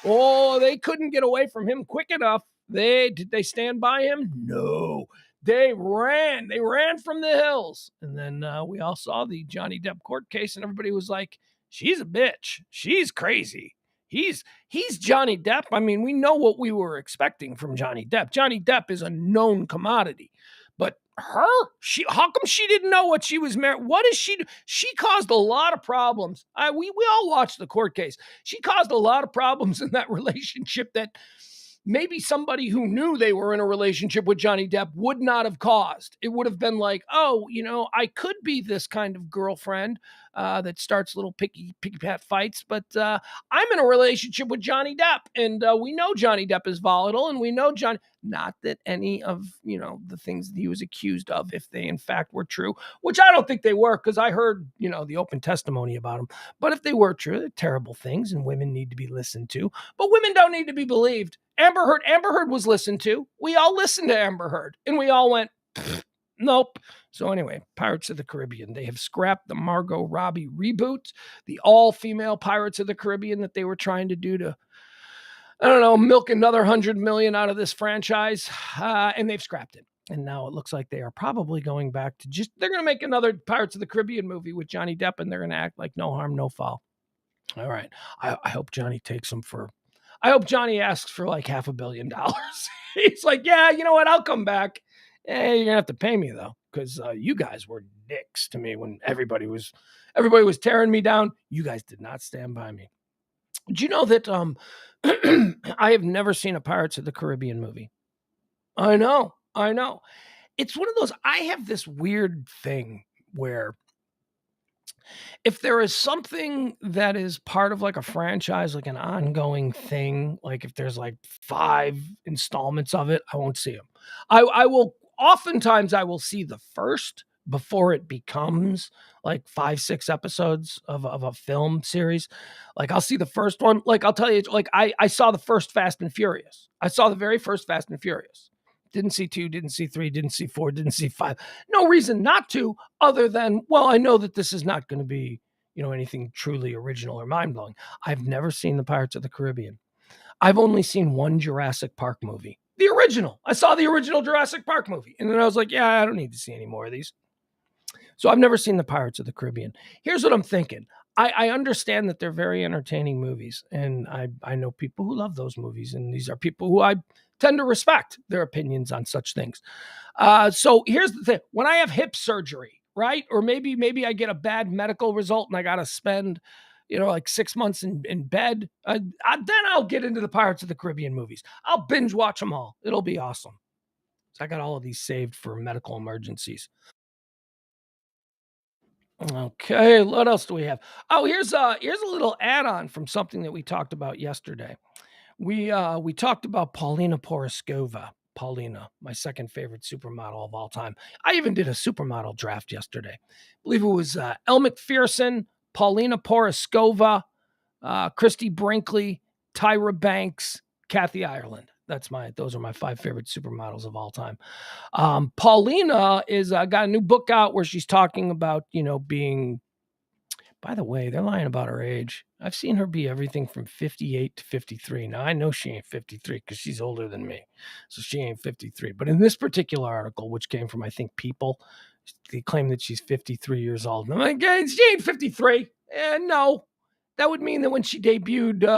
S1: Oh, they couldn't get away from him quick enough. Did they stand by him? No. They ran. They ran from the hills. And then we all saw the Johnny Depp court case, and everybody was like, she's a bitch. She's crazy. He's Johnny Depp. I mean, we know what we were expecting from Johnny Depp. Johnny Depp is a known commodity. But how come she didn't know what she was married? What is she? She caused a lot of problems. We all watched the court case. She caused a lot of problems in that relationship that maybe somebody who knew they were in a relationship with Johnny Depp would not have caused. It would have been like, oh, I could be this kind of girlfriend that starts little picky pat fights, but I'm in a relationship with Johnny Depp, and we know Johnny Depp is volatile, and we know not that any of, the things that he was accused of, if they in fact were true, which I don't think they were, because I heard, the open testimony about him. But if they were true, they're terrible things, and women need to be listened to. But women don't need to be believed. Amber Heard was listened to. We all listened to Amber Heard, and we all went, nope. So anyway, Pirates of the Caribbean, they have scrapped the Margot Robbie reboot, the all-female Pirates of the Caribbean that they were trying to do to, I don't know, milk another $100 million out of this franchise, and they've scrapped it. And now it looks like they are probably going back to they're going to make another Pirates of the Caribbean movie with Johnny Depp, and they're going to act like no harm, no foul. All right. I hope Johnny I hope Johnny asks for like $500 million. He's like, yeah, you know what? I'll come back. Hey, you're going to have to pay me though, because you guys were dicks to me when everybody was tearing me down. You guys did not stand by me. Do you know that I have never seen a Pirates of the Caribbean movie? I know. It's one of those, I have this weird thing where if there is something that is part of like a franchise, like an ongoing thing, like if there's like 5 installments of it, I won't see them. Oftentimes I will see the first before it becomes like 5-6 episodes of a film series. Like I'll see the first one. Like I'll tell you, like I saw the first Fast and Furious. I saw the very first Fast and Furious. Didn't see 2, didn't see 3, didn't see 4, didn't see 5. No reason not to, other than, well, I know that this is not going to be, anything truly original or mind-blowing. I've never seen the Pirates of the Caribbean. I've only seen one Jurassic Park movie. The original. I saw the original Jurassic Park movie. And then I was like, yeah, I don't need to see any more of these. So I've never seen the Pirates of the Caribbean. Here's what I'm thinking. I understand that they're very entertaining movies, and I know people who love those movies, and these are people who I tend to respect their opinions on such things. So here's the thing: when I have hip surgery, right, or maybe I get a bad medical result and I got to spend, like 6 months in bed, then I'll get into the Pirates of the Caribbean movies. I'll binge watch them all. It'll be awesome. So I got all of these saved for medical emergencies. Okay, what else do we have? Oh, here's a little add-on from something that we talked about yesterday. We talked about Paulina Poroskova. Paulina, my second favorite supermodel of all time. I even did a supermodel draft yesterday. I believe it was Elle Macpherson, Paulina Poroskova, Christy Brinkley, Tyra Banks, Kathy Ireland. Those are my 5 favorite supermodels of all time. Paulina is got a new book out where she's talking about, being. By the way, they're lying about her age. I've seen her be everything from 58 to 53. Now, I know she ain't 53 because she's older than me. So she ain't 53. But in this particular article, which came from, I think, People, they claim that she's 53 years old. And I'm like, hey, she ain't 53. No. That would mean that when she debuted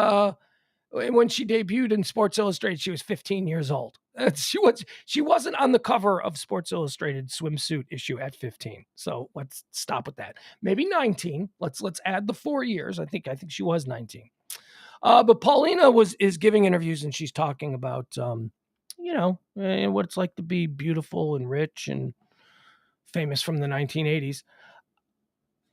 S1: in Sports Illustrated, she was 15 years old. She wasn't on the cover of Sports Illustrated swimsuit issue at 15. So let's stop with that. Maybe 19. Let's add the 4 years. I think she was 19. But Paulina is giving interviews and she's talking about what it's like to be beautiful and rich and famous from the 1980s.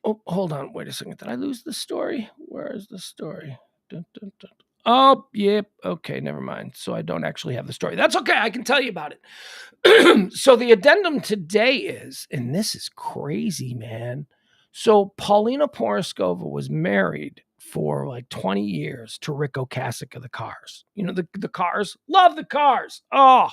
S1: Oh, hold on. Wait a second. Did I lose the story? Where is the story? Dun, dun, dun. Oh, yep. Okay, never mind. So I don't actually have the story. That's okay. I can tell you about it. So the addendum today is, and this is crazy, man. So Paulina Poroskova was married for like 20 years to Rick Ocasek of the Cars. The Cars. Love the Cars. Oh,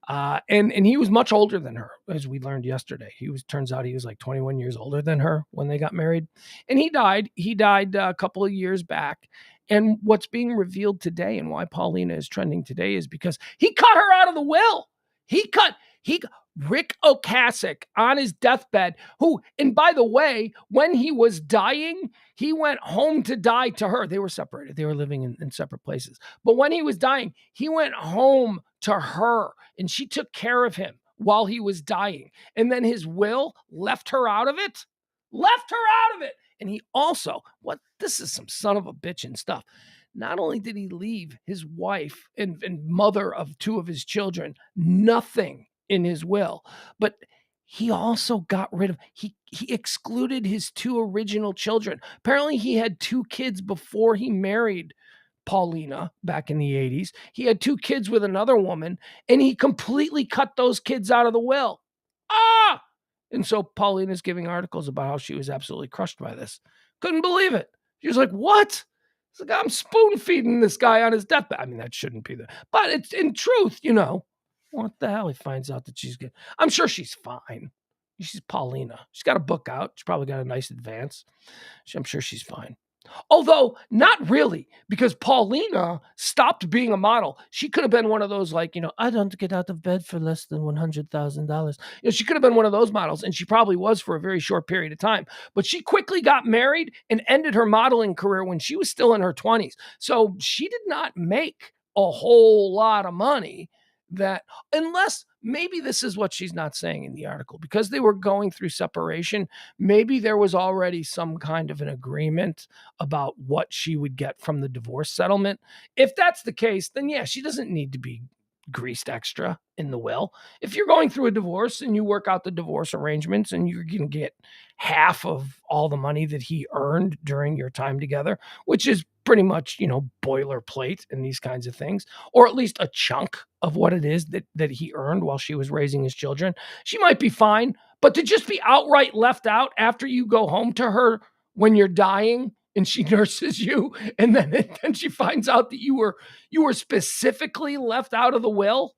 S1: and he was much older than her, as we learned yesterday. Turns out he was like 21 years older than her when they got married. And he died a couple of years back. And what's being revealed today and why Paulina is trending today is because he cut her out of the will. Rick Ocasek on his deathbed, and by the way, when he was dying, he went home to die to her. They were separated. They were living in separate places. But when he was dying, he went home to her and she took care of him while he was dying. And then his will left her out of it. And he also, this is some son of a bitch and stuff. Not only did he leave his wife and mother of 2 of his children nothing in his will, but he also got rid of, he excluded his 2 original children. Apparently he had 2 kids before he married Paulina back in the 80s. He had 2 kids with another woman, and he completely cut those kids out of the will. And so Paulina's giving articles about how she was absolutely crushed by this. Couldn't believe it. She was like, what? It's like, I'm spoon feeding this guy on his deathbed. I mean, that shouldn't be there. But it's in truth, what the hell? He finds out that she's good. I'm sure she's fine. She's Paulina. She's got a book out. She's probably got a nice advance. I'm sure she's fine. Although not really, because Paulina stopped being a model. She could have been one of those, like, I don't get out of bed for less than $100,000. She could have been one of those models, and she probably was for a very short period of time. But she quickly got married and ended her modeling career when she was still in her 20s. So she did not make a whole lot of money. That, unless maybe this is what she's not saying in the article, because they were going through separation, maybe there was already some kind of an agreement about what she would get from the divorce settlement. If that's the case, then yeah, she doesn't need to be greased extra in the will. If you're going through a divorce and you work out the divorce arrangements and you're going to get half of all the money that he earned during your time together, which is pretty much, boilerplate in these kinds of things, or at least a chunk of what it is that he earned while she was raising his children, she might be fine. But to just be outright left out after you go home to her when you're dying and she nurses you, and then she finds out that you were specifically left out of the will.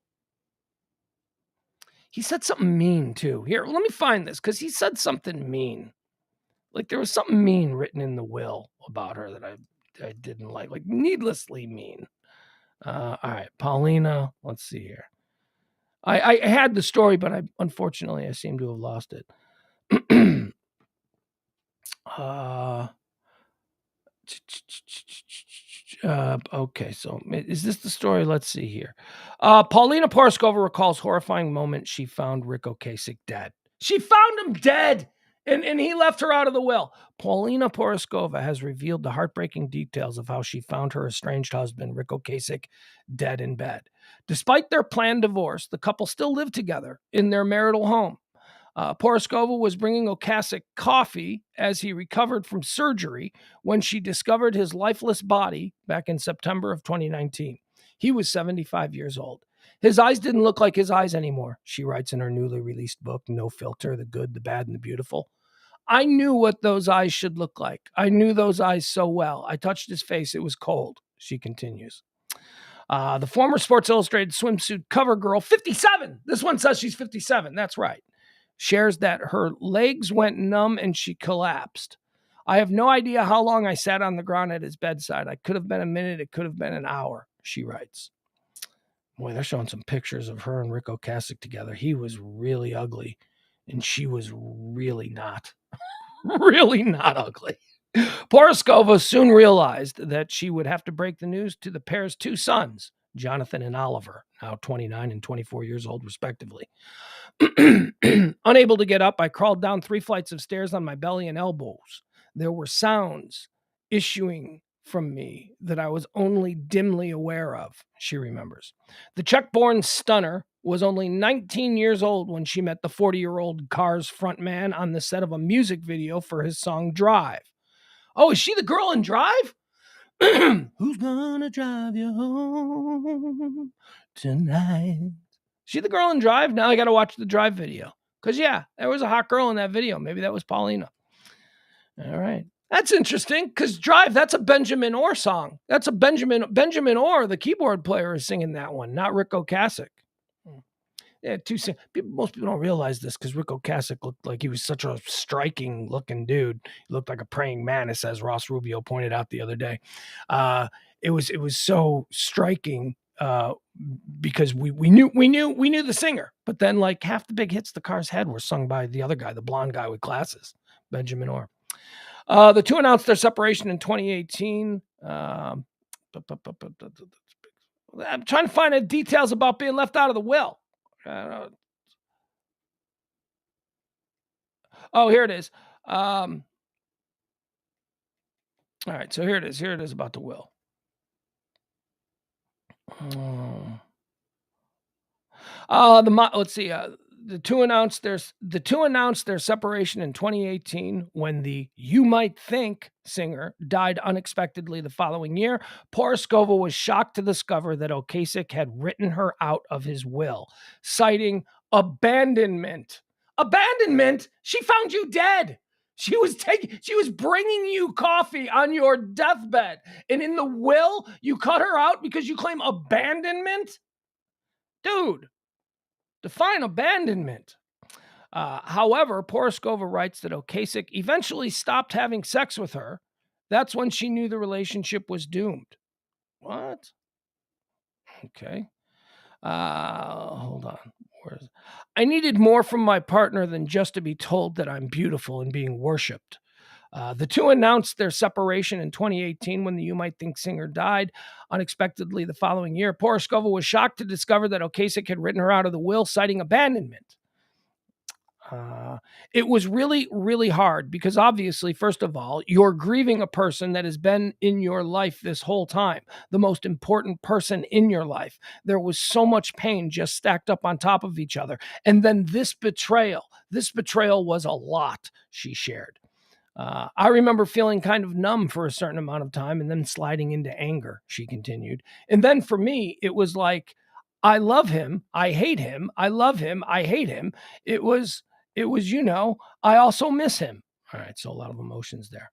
S1: He said something mean too. Here, let me find this, because he said something mean. Like there was something mean written in the will about her that I didn't like needlessly mean. All right, Paulina. Let's see here. I had the story, but unfortunately I seem to have lost it. Okay, so is this the story? Let's see here. Paulina Poroskova recalls horrifying moment she found Rick Ocasek dead. She found him dead, and he left her out of the will. Paulina Poroskova has revealed the heartbreaking details of how she found her estranged husband, Rick Ocasek, dead in bed. Despite their planned divorce, the couple still lived together in their marital home. Poroskova was bringing Ocasek coffee as he recovered from surgery when she discovered his lifeless body back in September of 2019. He was 75 years old. His eyes didn't look like his eyes anymore, she writes in her newly released book, No Filter, The Good, the Bad, and the Beautiful. I knew what those eyes should look like. I knew those eyes so well. I touched his face. It was cold, she continues. The former Sports Illustrated swimsuit cover girl, 57. This one says she's 57. That's right. Shares that her legs went numb and she collapsed. I have no idea how long I sat on the ground at his bedside. I could have been a minute. It could have been an hour, she writes. Boy, they're showing some pictures of her and Rick Ocasek together. He was really ugly, and she was really not. Really not ugly. Poroskova soon realized that she would have to break the news to the pair's two sons, Jonathan and Oliver, now 29 and 24 years old, respectively. Unable to get up, I crawled down 3 flights of stairs on my belly and elbows. There were sounds issuing from me that I was only dimly aware of, she remembers. The Czech-born stunner was only 19 years old when she met the 40-year-old Cars frontman on the set of a music video for his song Drive. Oh, is she the girl in Drive? Who's gonna drive you home tonight? She the girl in Drive? Now I got to watch the Drive video. Because, yeah, there was a hot girl in that video. Maybe that was Paulina. All right. That's interesting because Drive, that's a Benjamin Orr song. That's a Benjamin Orr, the keyboard player, is singing that one, not Rick Ocasek. Yeah, most people don't realize this because Rick Ocasek looked like he was such a striking looking dude. He looked like a praying mantis, as Ross Rubio pointed out the other day. It was so striking because we knew the singer, but then like half the big hits the Cars had were sung by the other guy, the blonde guy with glasses, Benjamin Orr. The two announced their separation in 2018. I'm trying to find the details about being left out of the will. Oh, here it is. All right, so here it is. Here it is about the will. Let's see. The two announced their separation in 2018 when the You Might Think singer died unexpectedly the following year. Poroskova was shocked to discover that Ocasek had written her out of his will, citing abandonment. Abandonment? She found you dead. She was bringing you coffee on your deathbed, and in the will you cut her out because you claim abandonment? Dude. Define abandonment. However, Poroskova writes that Ocasek eventually stopped having sex with her. That's when she knew the relationship was doomed. What? Okay. Hold on. I needed more from my partner than just to be told that I'm beautiful and being worshipped. The two announced their separation in 2018 when the You Might Think singer died unexpectedly the following year. Poroskova was shocked to discover that Ocasek had written her out of the will, citing abandonment. It was really, really hard because obviously, first of all, you're grieving a person that has been in your life this whole time, the most important person in your life. There was so much pain just stacked up on top of each other. And then this betrayal was a lot, she shared. I remember feeling kind of numb for a certain amount of time and then sliding into anger, she continued. And then for me, it was like, I love him. I hate him. I love him. I hate him. It was, I also miss him. All right. So a lot of emotions there.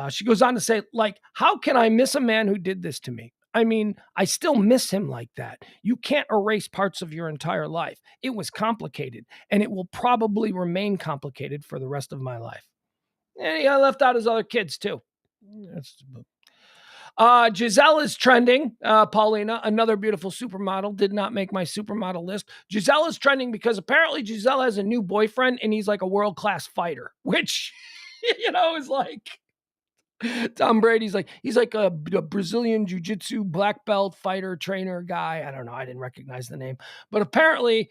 S1: She goes on to say, like, how can I miss a man who did this to me? I mean, I still miss him like that. You can't erase parts of your entire life. It was complicated, and it will probably remain complicated for the rest of my life. And he left out his other kids too. Giselle is trending. Paulina, another beautiful supermodel, did not make my supermodel list. Giselle is trending because apparently Giselle has a new boyfriend and he's like a world-class fighter, which, is like Tom Brady's he's like a Brazilian jiu-jitsu black belt fighter trainer guy. I don't know. I didn't recognize the name, but apparently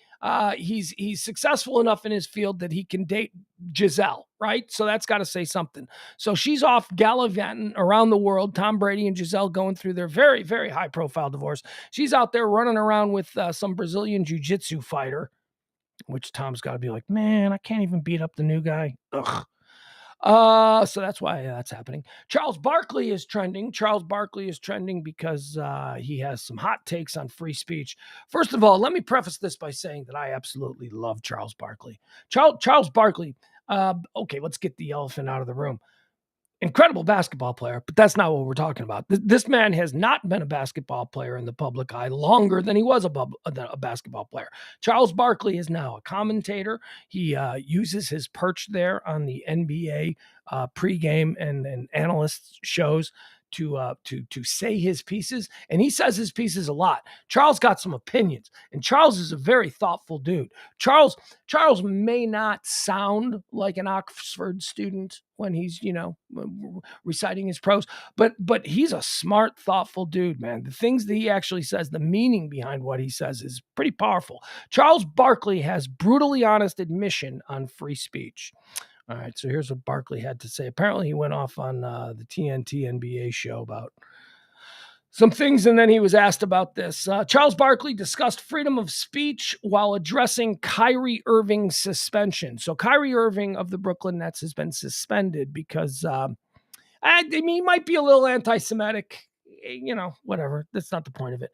S1: he's successful enough in his field that he can date Giselle, right? So that's got to say something. So she's off gallivanting around the world. Tom Brady and Giselle going through their very, very high profile divorce. She's out there running around with some Brazilian jiu-jitsu fighter, which Tom's got to be like, man, I can't even beat up the new guy. Ugh. So that's why that's happening. Charles Barkley is trending. Charles Barkley is trending because he has some hot takes on free speech. First of all, let me preface this by saying that I absolutely love Charles Barkley. Charles Barkley. Okay, let's get the elephant out of the room. Incredible basketball player, but that's not what we're talking about. This man has not been a basketball player in the public eye longer than he was a basketball player. Charles Barkley is now a commentator. He uses his perch there on the NBA pregame and analyst shows to say his pieces, and he says his pieces a lot. Charles got some opinions, and Charles is a very thoughtful dude. Charles may not sound like an Oxford student when he's reciting his prose, but he's a smart, thoughtful dude, man. The things that he actually says, the meaning behind what he says is pretty powerful. Charles Barkley has brutally honest admission on free speech. All right, so here's what Barkley had to say. Apparently, he went off on the TNT NBA show about some things, and then he was asked about this. Charles Barkley discussed freedom of speech while addressing Kyrie Irving's suspension. So Kyrie Irving of the Brooklyn Nets has been suspended because, he might be a little anti-Semitic, whatever. That's not the point of it.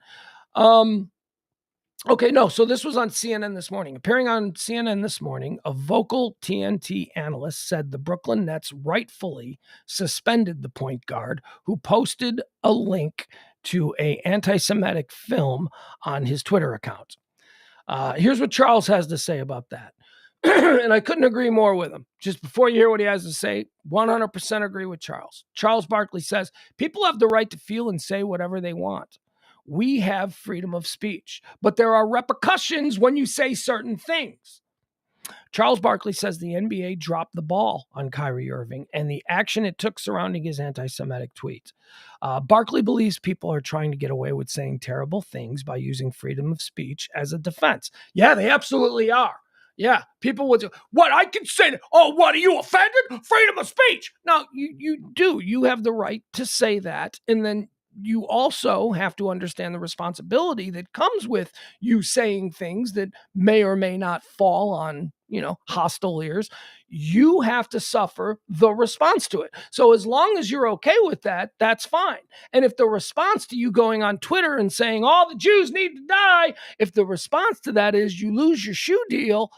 S1: Okay, no, so this was on CNN this morning. Appearing on CNN this morning, a vocal TNT analyst said the Brooklyn Nets rightfully suspended the point guard who posted a link to an anti-Semitic film on his Twitter account. Here's what Charles has to say about that. And I couldn't agree more with him. Just before you hear what he has to say, 100% agree with Charles. Charles Barkley says, people have the right to feel and say whatever they want. We have freedom of speech, but there are repercussions when you say certain things. Charles Barkley says the NBA dropped the ball on Kyrie Irving and the action it took surrounding his anti-Semitic tweets. Barkley believes people are trying to get away with saying terrible things by using freedom of speech as a defense. Yeah, they absolutely are. Yeah, people would say, what, I can say, what, are you offended? Freedom of speech. No, you do. You have the right to say that, and then you also have to understand the responsibility that comes with you saying things that may or may not fall on, hostile ears. You have to suffer the response to it. So as long as you're okay with that, that's fine. And if the response to you going on Twitter and saying all the Jews need to die, if the response to that is you lose your shoe deal,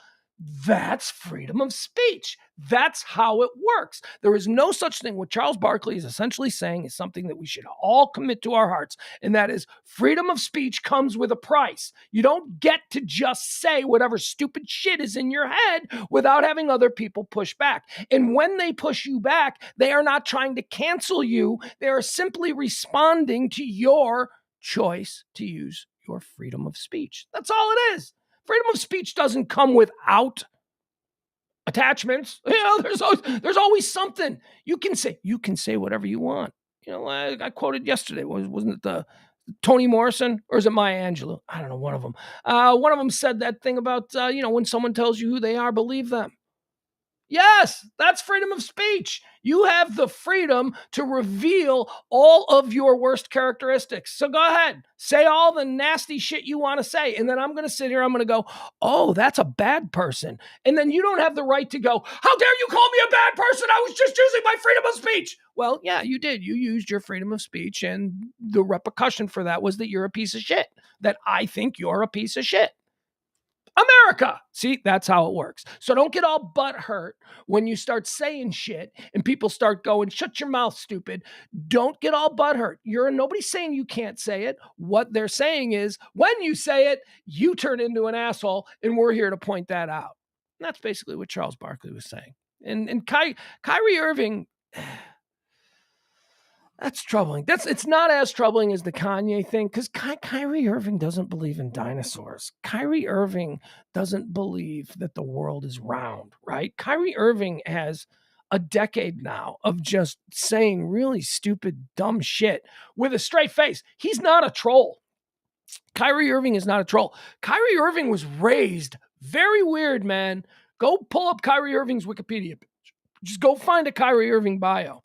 S1: that's freedom of speech. That's how it works. There is no such thing. What Charles Barkley is essentially saying is something that we should all commit to our hearts, and that is freedom of speech comes with a price. You don't get to just say whatever stupid shit is in your head without having other people push back. And when they push you back, they are not trying to cancel you. They are simply responding to your choice to use your freedom of speech. That's all it is. Freedom of speech doesn't come without attachments. There's always something. You can say whatever you want. I quoted yesterday. Wasn't it the Toni Morrison or is it Maya Angelou? I don't know. One of them. One of them said that thing about when someone tells you who they are, believe them. Yes, that's freedom of speech. You have the freedom to reveal all of your worst characteristics. So go ahead, say all the nasty shit you want to say. And then I'm going to sit here, I'm going to go, oh, that's a bad person. And then you don't have the right to go, how dare you call me a bad person? I was just using my freedom of speech. Well, yeah, you did. You used your freedom of speech. And the repercussion for that was that you're a piece of shit, that I think you're a piece of shit. America. See, that's how it works. So don't get all butthurt when you start saying shit and people start going, shut your mouth, stupid. Don't get all butthurt. Nobody's saying you can't say it. What they're saying is when you say it, you turn into an asshole, and we're here to point that out. And that's basically what Charles Barkley was saying. And Kyrie Irving, that's troubling. It's not as troubling as the Kanye thing because Kyrie Irving doesn't believe in dinosaurs. Kyrie Irving doesn't believe that the world is round, right? Kyrie Irving has a decade now of just saying really stupid, dumb shit with a straight face. He's not a troll. Kyrie Irving is not a troll. Kyrie Irving was raised very weird, man. Go pull up Kyrie Irving's Wikipedia page. Just go find a Kyrie Irving bio.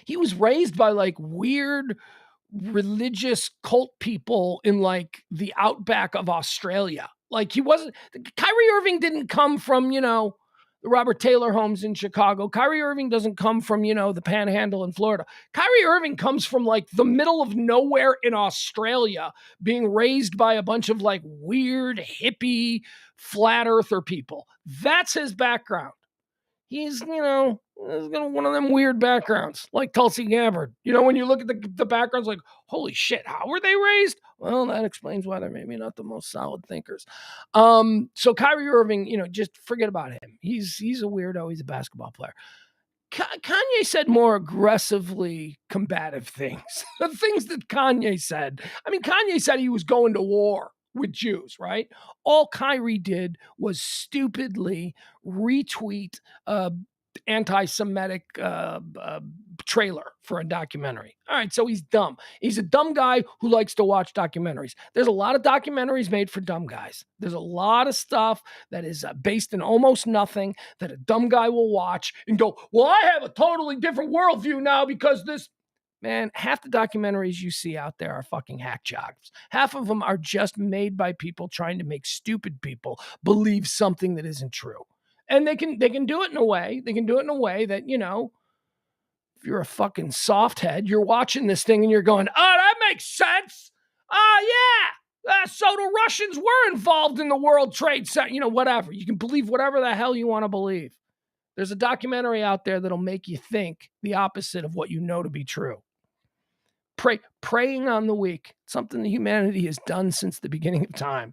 S1: He was raised by like weird religious cult people in like the outback of Australia. Like Kyrie Irving didn't come from, the Robert Taylor homes in Chicago. Kyrie Irving doesn't come from, the Panhandle in Florida. Kyrie Irving comes from like the middle of nowhere in Australia, being raised by a bunch of like weird hippie flat earther people. That's his background. He's, one of them weird backgrounds, like Tulsi Gabbard. When you look at the backgrounds, like, holy shit, how were they raised? Well, that explains why they're maybe not the most solid thinkers. So Kyrie Irving, just forget about him. He's a weirdo. He's a basketball player. Kanye said more aggressively combative things. The things that Kanye said. I mean, Kanye said he was going to war with Jews, right? All Kyrie did was stupidly retweet anti-Semitic trailer for a documentary. All right, so he's dumb. He's a dumb guy who likes to watch documentaries. There's a lot of documentaries made for dumb guys. There's a lot of stuff that is based in almost nothing that a dumb guy will watch and go, well, I have a totally different worldview now because this. Man, half the documentaries you see out there are fucking hack jobs. Half of them are just made by people trying to make stupid people believe something that isn't true. And they can do it in a way. They can do it in a way that, if you're a fucking soft head, you're watching this thing and you're going, oh, that makes sense. Oh, yeah. So the Russians were involved in the World Trade Center. Whatever. You can believe whatever the hell you want to believe. There's a documentary out there that'll make you think the opposite of what you know to be true. Preying on the weak, something that humanity has done since the beginning of time.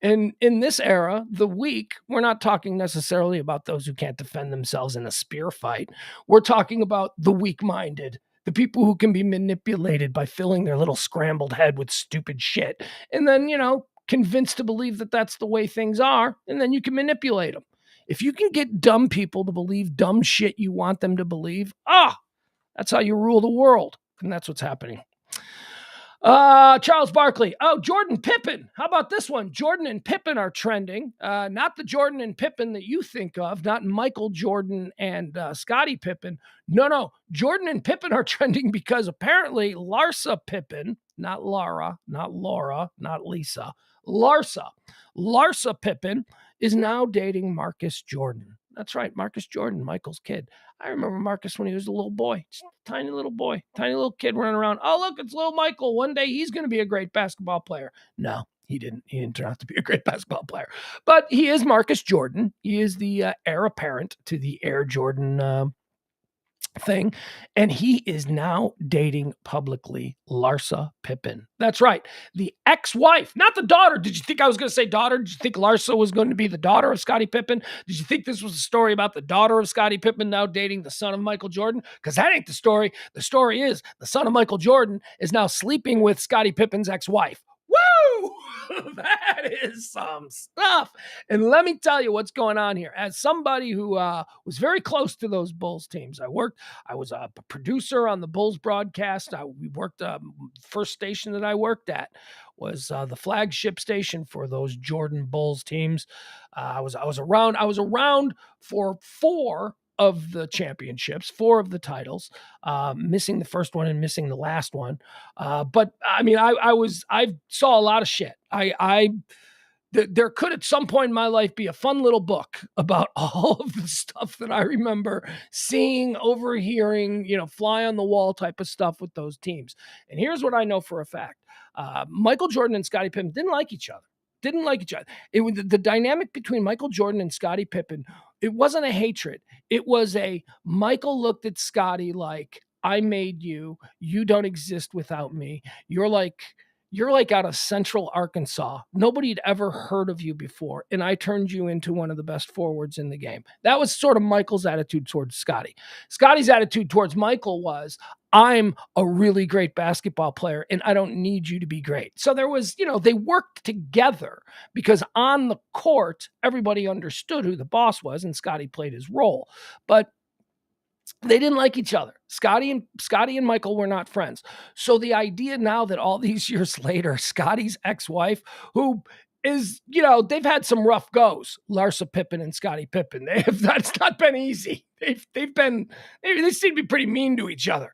S1: And in this era, the weak, we're not talking necessarily about those who can't defend themselves in a spear fight. We're talking about the weak-minded, the people who can be manipulated by filling their little scrambled head with stupid shit. And then, convinced to believe that that's the way things are, and then you can manipulate them. If you can get dumb people to believe dumb shit you want them to believe, that's how you rule the world. And that's what's happening. Charles Barkley. Oh, Jordan Pippen. How about this one? Jordan and Pippen are trending. Not the Jordan and Pippen that you think of, not Michael Jordan and Scottie Pippen. No. Jordan and Pippen are trending because apparently Larsa Pippen, not Laura, not Laura, not Lisa, Larsa Pippen is now dating Marcus Jordan. That's right, Marcus Jordan, Michael's kid. I remember Marcus when he was a little boy, just a tiny little kid running around. Oh, look, it's little Michael. One day he's going to be a great basketball player. No, he didn't. He didn't turn out to be a great basketball player. But he is Marcus Jordan. He is the heir apparent to the Air Jordan thing. And he is now dating publicly Larsa Pippen. That's right. The ex-wife, not the daughter. Did you think I was going to say daughter? Did you think Larsa was going to be the daughter of Scottie Pippen? Did you think this was a story about the daughter of Scottie Pippen now dating the son of Michael Jordan? Because that ain't the story. The story is the son of Michael Jordan is now sleeping with Scottie Pippen's ex-wife. Woo! That is some stuff. And let me tell you what's going on here. As somebody who was very close to those Bulls teams, I was a producer on the Bulls broadcast. We worked, first station that I worked at was the flagship station for those Jordan Bulls teams. I was around for 4 of the championships, 4 of the titles, missing the first one and missing the last one. But I mean, I saw a lot of shit. There could at some point in my life be a fun little book about all of the stuff that I remember seeing, overhearing, fly on the wall type of stuff with those teams. And here's what I know for a fact. Michael Jordan and Scottie Pippen didn't like each other. It was the dynamic between Michael Jordan and Scottie Pippen. It wasn't a hatred. It was a Michael looked at Scottie like, I made you. You don't exist without me. You're like, you're like out of Central Arkansas. Nobody had ever heard of you before, and I turned you into one of the best forwards in the game. That was sort of Michael's attitude towards Scotty. Scotty's attitude towards Michael was, I'm a really great basketball player, and I don't need you to be great. So there was, they worked together because on the court, everybody understood who the boss was, and Scotty played his role. But they didn't like each other. Scotty and Michael were not friends. So the idea now that all these years later, Scotty's ex-wife, who is, they've had some rough goes, Larsa Pippen and Scottie Pippen. That's not been easy. They seem to be pretty mean to each other.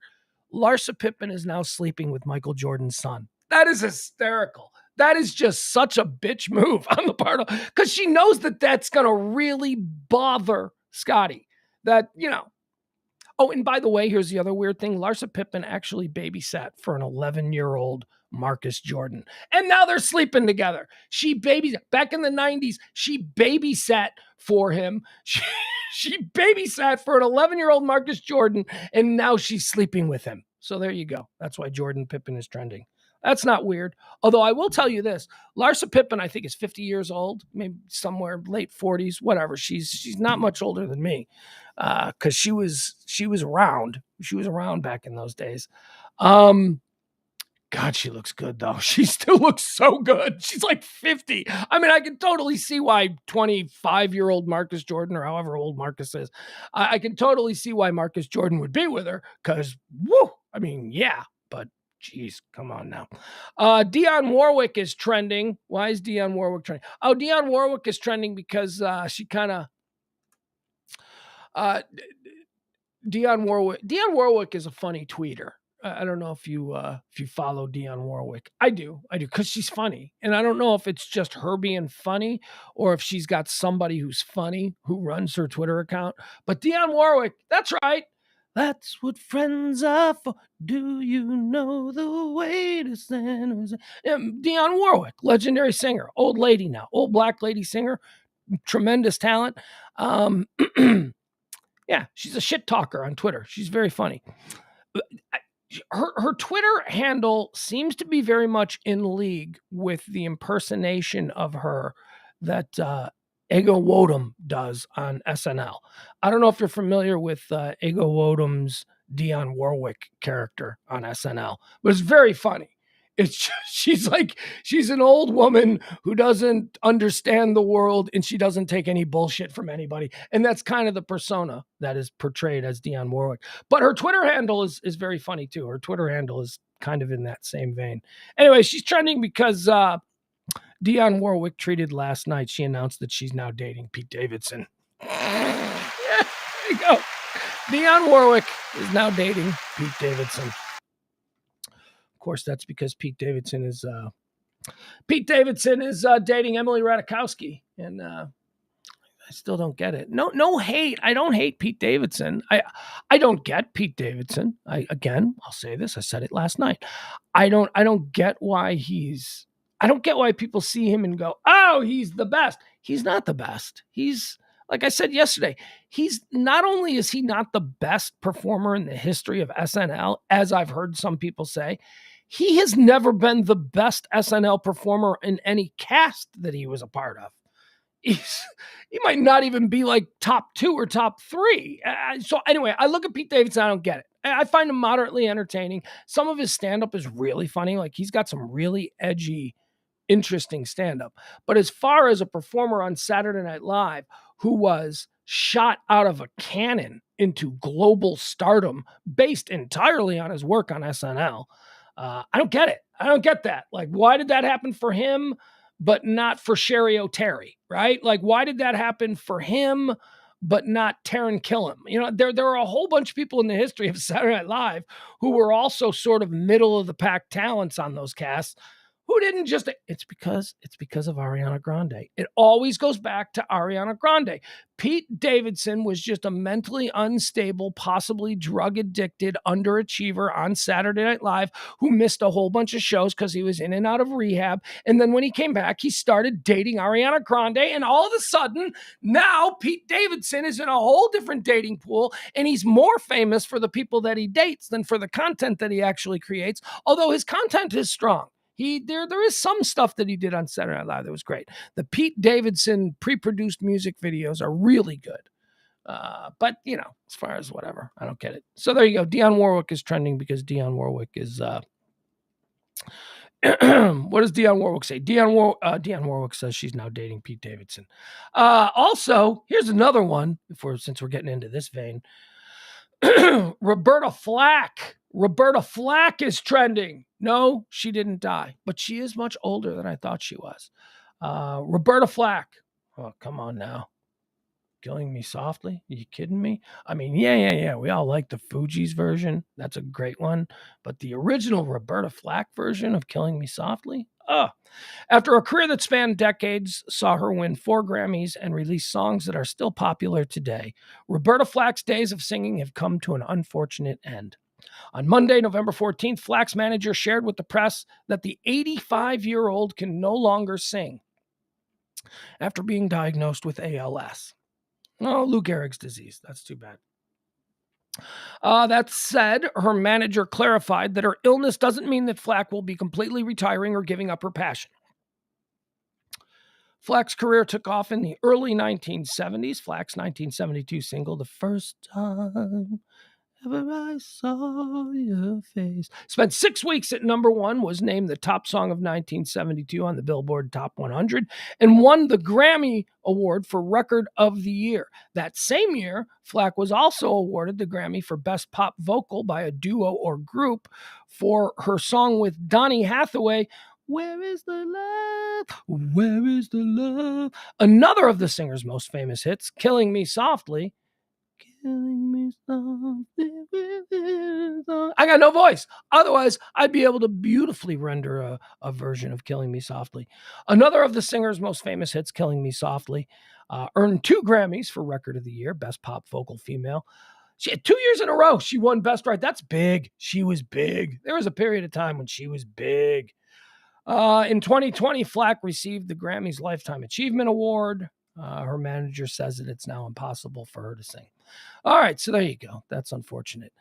S1: Larsa Pippen is now sleeping with Michael Jordan's son. That is hysterical. That is just such a bitch move on the part of, because she knows that that's going to really bother Scotty. That, Oh, and by the way, here's the other weird thing. Larsa Pippen actually babysat for an 11-year-old Marcus Jordan. And now they're sleeping together. Back in the 90s, she babysat for him. She babysat for an 11-year-old Marcus Jordan, and now she's sleeping with him. So there you go. That's why Jordan Pippen is trending. That's not weird. Although I will tell you this, Larsa Pippen, I think, is 50 years old, maybe somewhere late 40s, whatever. She's not much older than me, because she was around. She was around back in those days. God, she looks good, though. She still looks so good. She's like 50. I mean, I can totally see why 25-year-old Marcus Jordan, or however old Marcus is, I can totally see why Marcus Jordan would be with her, because, yeah, but geez, come on now. Dionne Warwick is trending. Why is Dionne Warwick trending? Oh, Dionne Warwick is trending because she kind of... Dionne Warwick is a funny tweeter. I don't know if you follow Dionne Warwick. I do, because she's funny. And I don't know if it's just her being funny or if she's got somebody who's funny who runs her Twitter account. But Dionne Warwick, that's right. That's what friends are for. Do you know the way to San Dionne Warwick, legendary singer, old lady now, old black lady singer, tremendous talent. Yeah, she's a shit talker on Twitter. She's very funny. Her Twitter handle seems to be very much in league with the impersonation of her that Ego Wodum does on SNL. I don't know if you're familiar with Ego Wodum's Dionne Warwick character on SNL, but it's very funny. It's just, she's an old woman who doesn't understand the world, and she doesn't take any bullshit from anybody. And that's kind of the persona that is portrayed as Dionne Warwick. But her Twitter handle is very funny too. Her Twitter handle is kind of in that same vein. Anyway, she's trending because Dionne Warwick tweeted last night. She announced that she's now dating Pete Davidson. Yeah, there you go. Dionne Warwick is now dating Pete Davidson. Of course, that's because Pete Davidson is dating Emily Ratajkowski, and I still don't get it. No hate. I don't hate Pete Davidson. I don't get Pete Davidson. I'll say this. I said it last night. I don't get why I don't get why people see him and go, oh, he's the best. He's not the best. He's, like I said yesterday, not only is he not the best performer in the history of SNL, as I've heard some people say, he has never been the best SNL performer in any cast that he was a part of. He might not even be like top 2 or top 3. So anyway, I look at Pete Davidson, I don't get it. I find him moderately entertaining. Some of his stand-up is really funny. Like, he's got some really edgy, interesting stand-up. But as far as a performer on Saturday Night Live who was shot out of a cannon into global stardom based entirely on his work on SNL, I don't get it. I don't get that. Like, why did that happen for him, but not for Sherry O'Terry, right? Like, why did that happen for him, but not Taran Killam? There are a whole bunch of people in the history of Saturday Night Live who were also sort of middle of the pack talents on those casts who didn't just, it's because of Ariana Grande. It always goes back to Ariana Grande. Pete Davidson was just a mentally unstable, possibly drug-addicted underachiever on Saturday Night Live who missed a whole bunch of shows because he was in and out of rehab. And then when he came back, he started dating Ariana Grande. And all of a sudden, now Pete Davidson is in a whole different dating pool. And he's more famous for the people that he dates than for the content that he actually creates. Although his content is strong. There is some stuff that he did on Saturday Night Live that was great. The Pete Davidson pre-produced music videos are really good. But, as far as whatever, I don't get it. So there you go. Dionne Warwick is trending because Dionne Warwick is... what does Dionne Warwick say? Dionne Warwick says she's now dating Pete Davidson. Also, here's another one, since we're getting into this vein. Roberta Flack. Roberta Flack is trending. No, she didn't die, but she is much older than I thought she was. Roberta Flack. Oh, come on now. Killing Me Softly? Are you kidding me? I mean, yeah. We all like the Fugees version. That's a great one. But the original Roberta Flack version of Killing Me Softly? After a career that spanned decades, saw her win 4 Grammys and release songs that are still popular today, Roberta Flack's days of singing have come to an unfortunate end. On Monday, November 14th, Flack's manager shared with the press that the 85-year-old can no longer sing after being diagnosed with ALS. Oh, Lou Gehrig's disease. That's too bad. That said, her manager clarified that her illness doesn't mean that Flack will be completely retiring or giving up her passion. Flack's career took off in the early 1970s. Flack's 1972 single, The First Time Ever I Saw Your Face, spent 6 weeks at number 1, was named the top song of 1972 on the Billboard Top 100, and won the Grammy Award for Record of the Year. That same year, Flack was also awarded the Grammy for Best Pop Vocal by a duo or group for her song with Donny Hathaway, Where is the Love? Where is the Love? Another of the singer's most famous hits, Killing Me Softly. Killing me softly. I got no voice. Otherwise, I'd be able to beautifully render a version of Killing Me Softly. Another of the singer's most famous hits, Killing Me Softly, earned 2 Grammys for Record of the Year, Best Pop Vocal Female. She had 2 years in a row. She won Best Right. That's big. She was big. There was a period of time when she was big. In 2020, Flack received the Grammys Lifetime Achievement Award. Her manager says that it's now impossible for her to sing. All right, so there you go. That's unfortunate.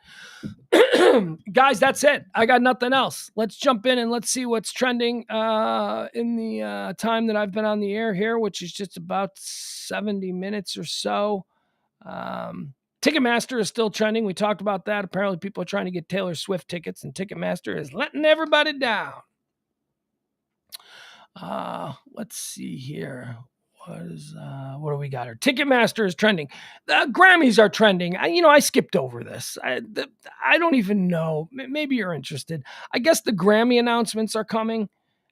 S1: Guys, that's it. I got nothing else. Let's jump in and let's see what's trending in the time that I've been on the air here, which is just about 70 minutes or so. Ticketmaster is still trending. We talked about that. Apparently people are trying to get Taylor Swift tickets, and Ticketmaster is letting everybody down. Let's see here. What do we got here? Ticketmaster is trending. The Grammys are trending. I skipped over this. I don't even know. Maybe you're interested. I guess the Grammy announcements are coming.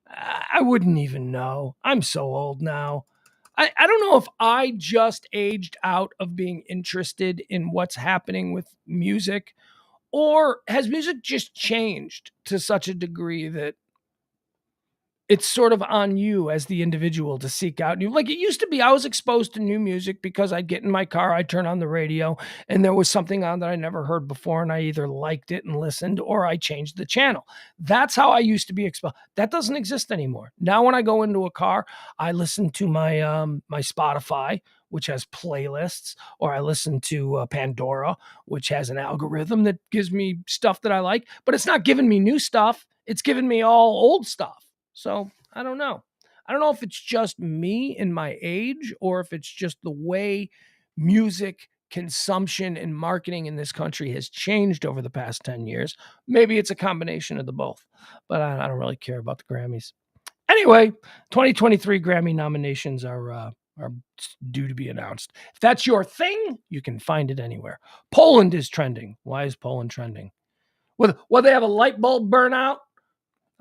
S1: I wouldn't even know. I'm so old now. I don't know if I just aged out of being interested in what's happening with music, or has music just changed to such a degree that it's sort of on you as the individual to seek out new. Like it used to be, I was exposed to new music because I'd get in my car, I'd turn on the radio, and there was something on that I never heard before, and I either liked it and listened, or I changed the channel. That's how I used to be exposed. That doesn't exist anymore. Now when I go into a car, I listen to my my Spotify, which has playlists, or I listen to Pandora, which has an algorithm that gives me stuff that I like, but it's not giving me new stuff. It's giving me all old stuff. So I don't know. I don't know if it's just me in my age, or if it's just the way music consumption and marketing in this country has changed over the past 10 years. Maybe it's a combination of the both, but I don't really care about the Grammys. Anyway, 2023 Grammy nominations are due to be announced. If that's your thing, you can find it anywhere. Poland is trending. Why is Poland trending? Well, they have a light bulb burnout?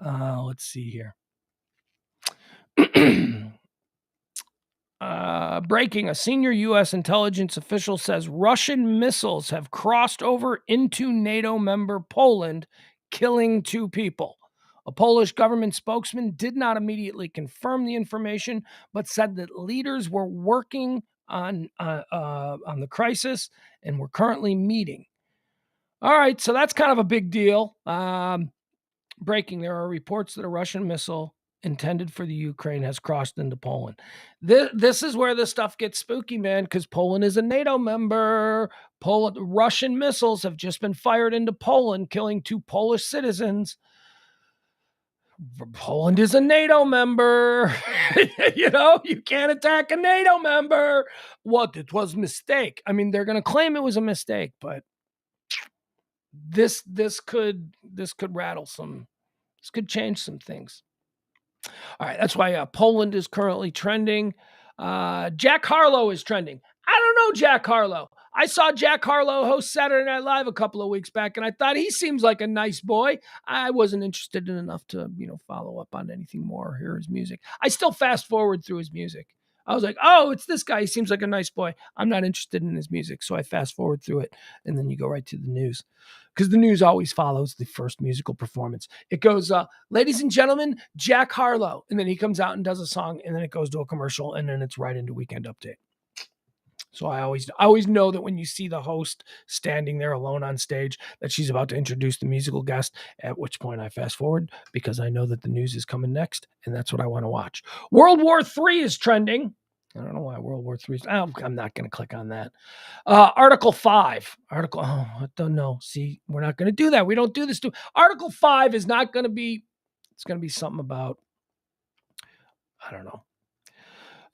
S1: Let's see here. Breaking, a senior U.S. intelligence official says Russian missiles have crossed over into NATO member Poland, killing 2 people. A Polish government spokesman did not immediately confirm the information, but said that leaders were working on the crisis and were currently meeting. All right, so that's kind of a big deal. Breaking, there are reports that a Russian missile intended for the Ukraine has crossed into Poland. This is where this stuff gets spooky, man, because Poland is a NATO member. Russian missiles have just been fired into Poland, killing 2 Polish citizens. Poland is a NATO member. You can't attack a NATO member. What? It was a mistake. I mean, they're going to claim it was a mistake, but this could rattle some. This could change some things. All right, that's why Poland is currently trending. Jack Harlow is trending. I don't know Jack Harlow. I saw Jack Harlow host Saturday Night Live a couple of weeks back, and I thought he seems like a nice boy. I wasn't interested in enough to, follow up on anything more or hear his music. I still fast forward through his music. I was like, oh, it's this guy. He seems like a nice boy. I'm not interested in his music, so I fast forward through it, and then you go right to the news. Because the news always follows the first musical performance. It goes, ladies and gentlemen, Jack Harlow. And then he comes out and does a song, and then it goes to a commercial, and then it's right into Weekend Update. So I always know that when you see the host standing there alone on stage, that she's about to introduce the musical guest, at which point I fast forward because I know that the news is coming next, and that's what I want to watch. World War III is trending. I don't know why World War III is. I'm not going to click on that. Article 5. I don't know. See, we're not going to do that. We don't do this. Article 5 is not going to be, it's going to be something about, I don't know.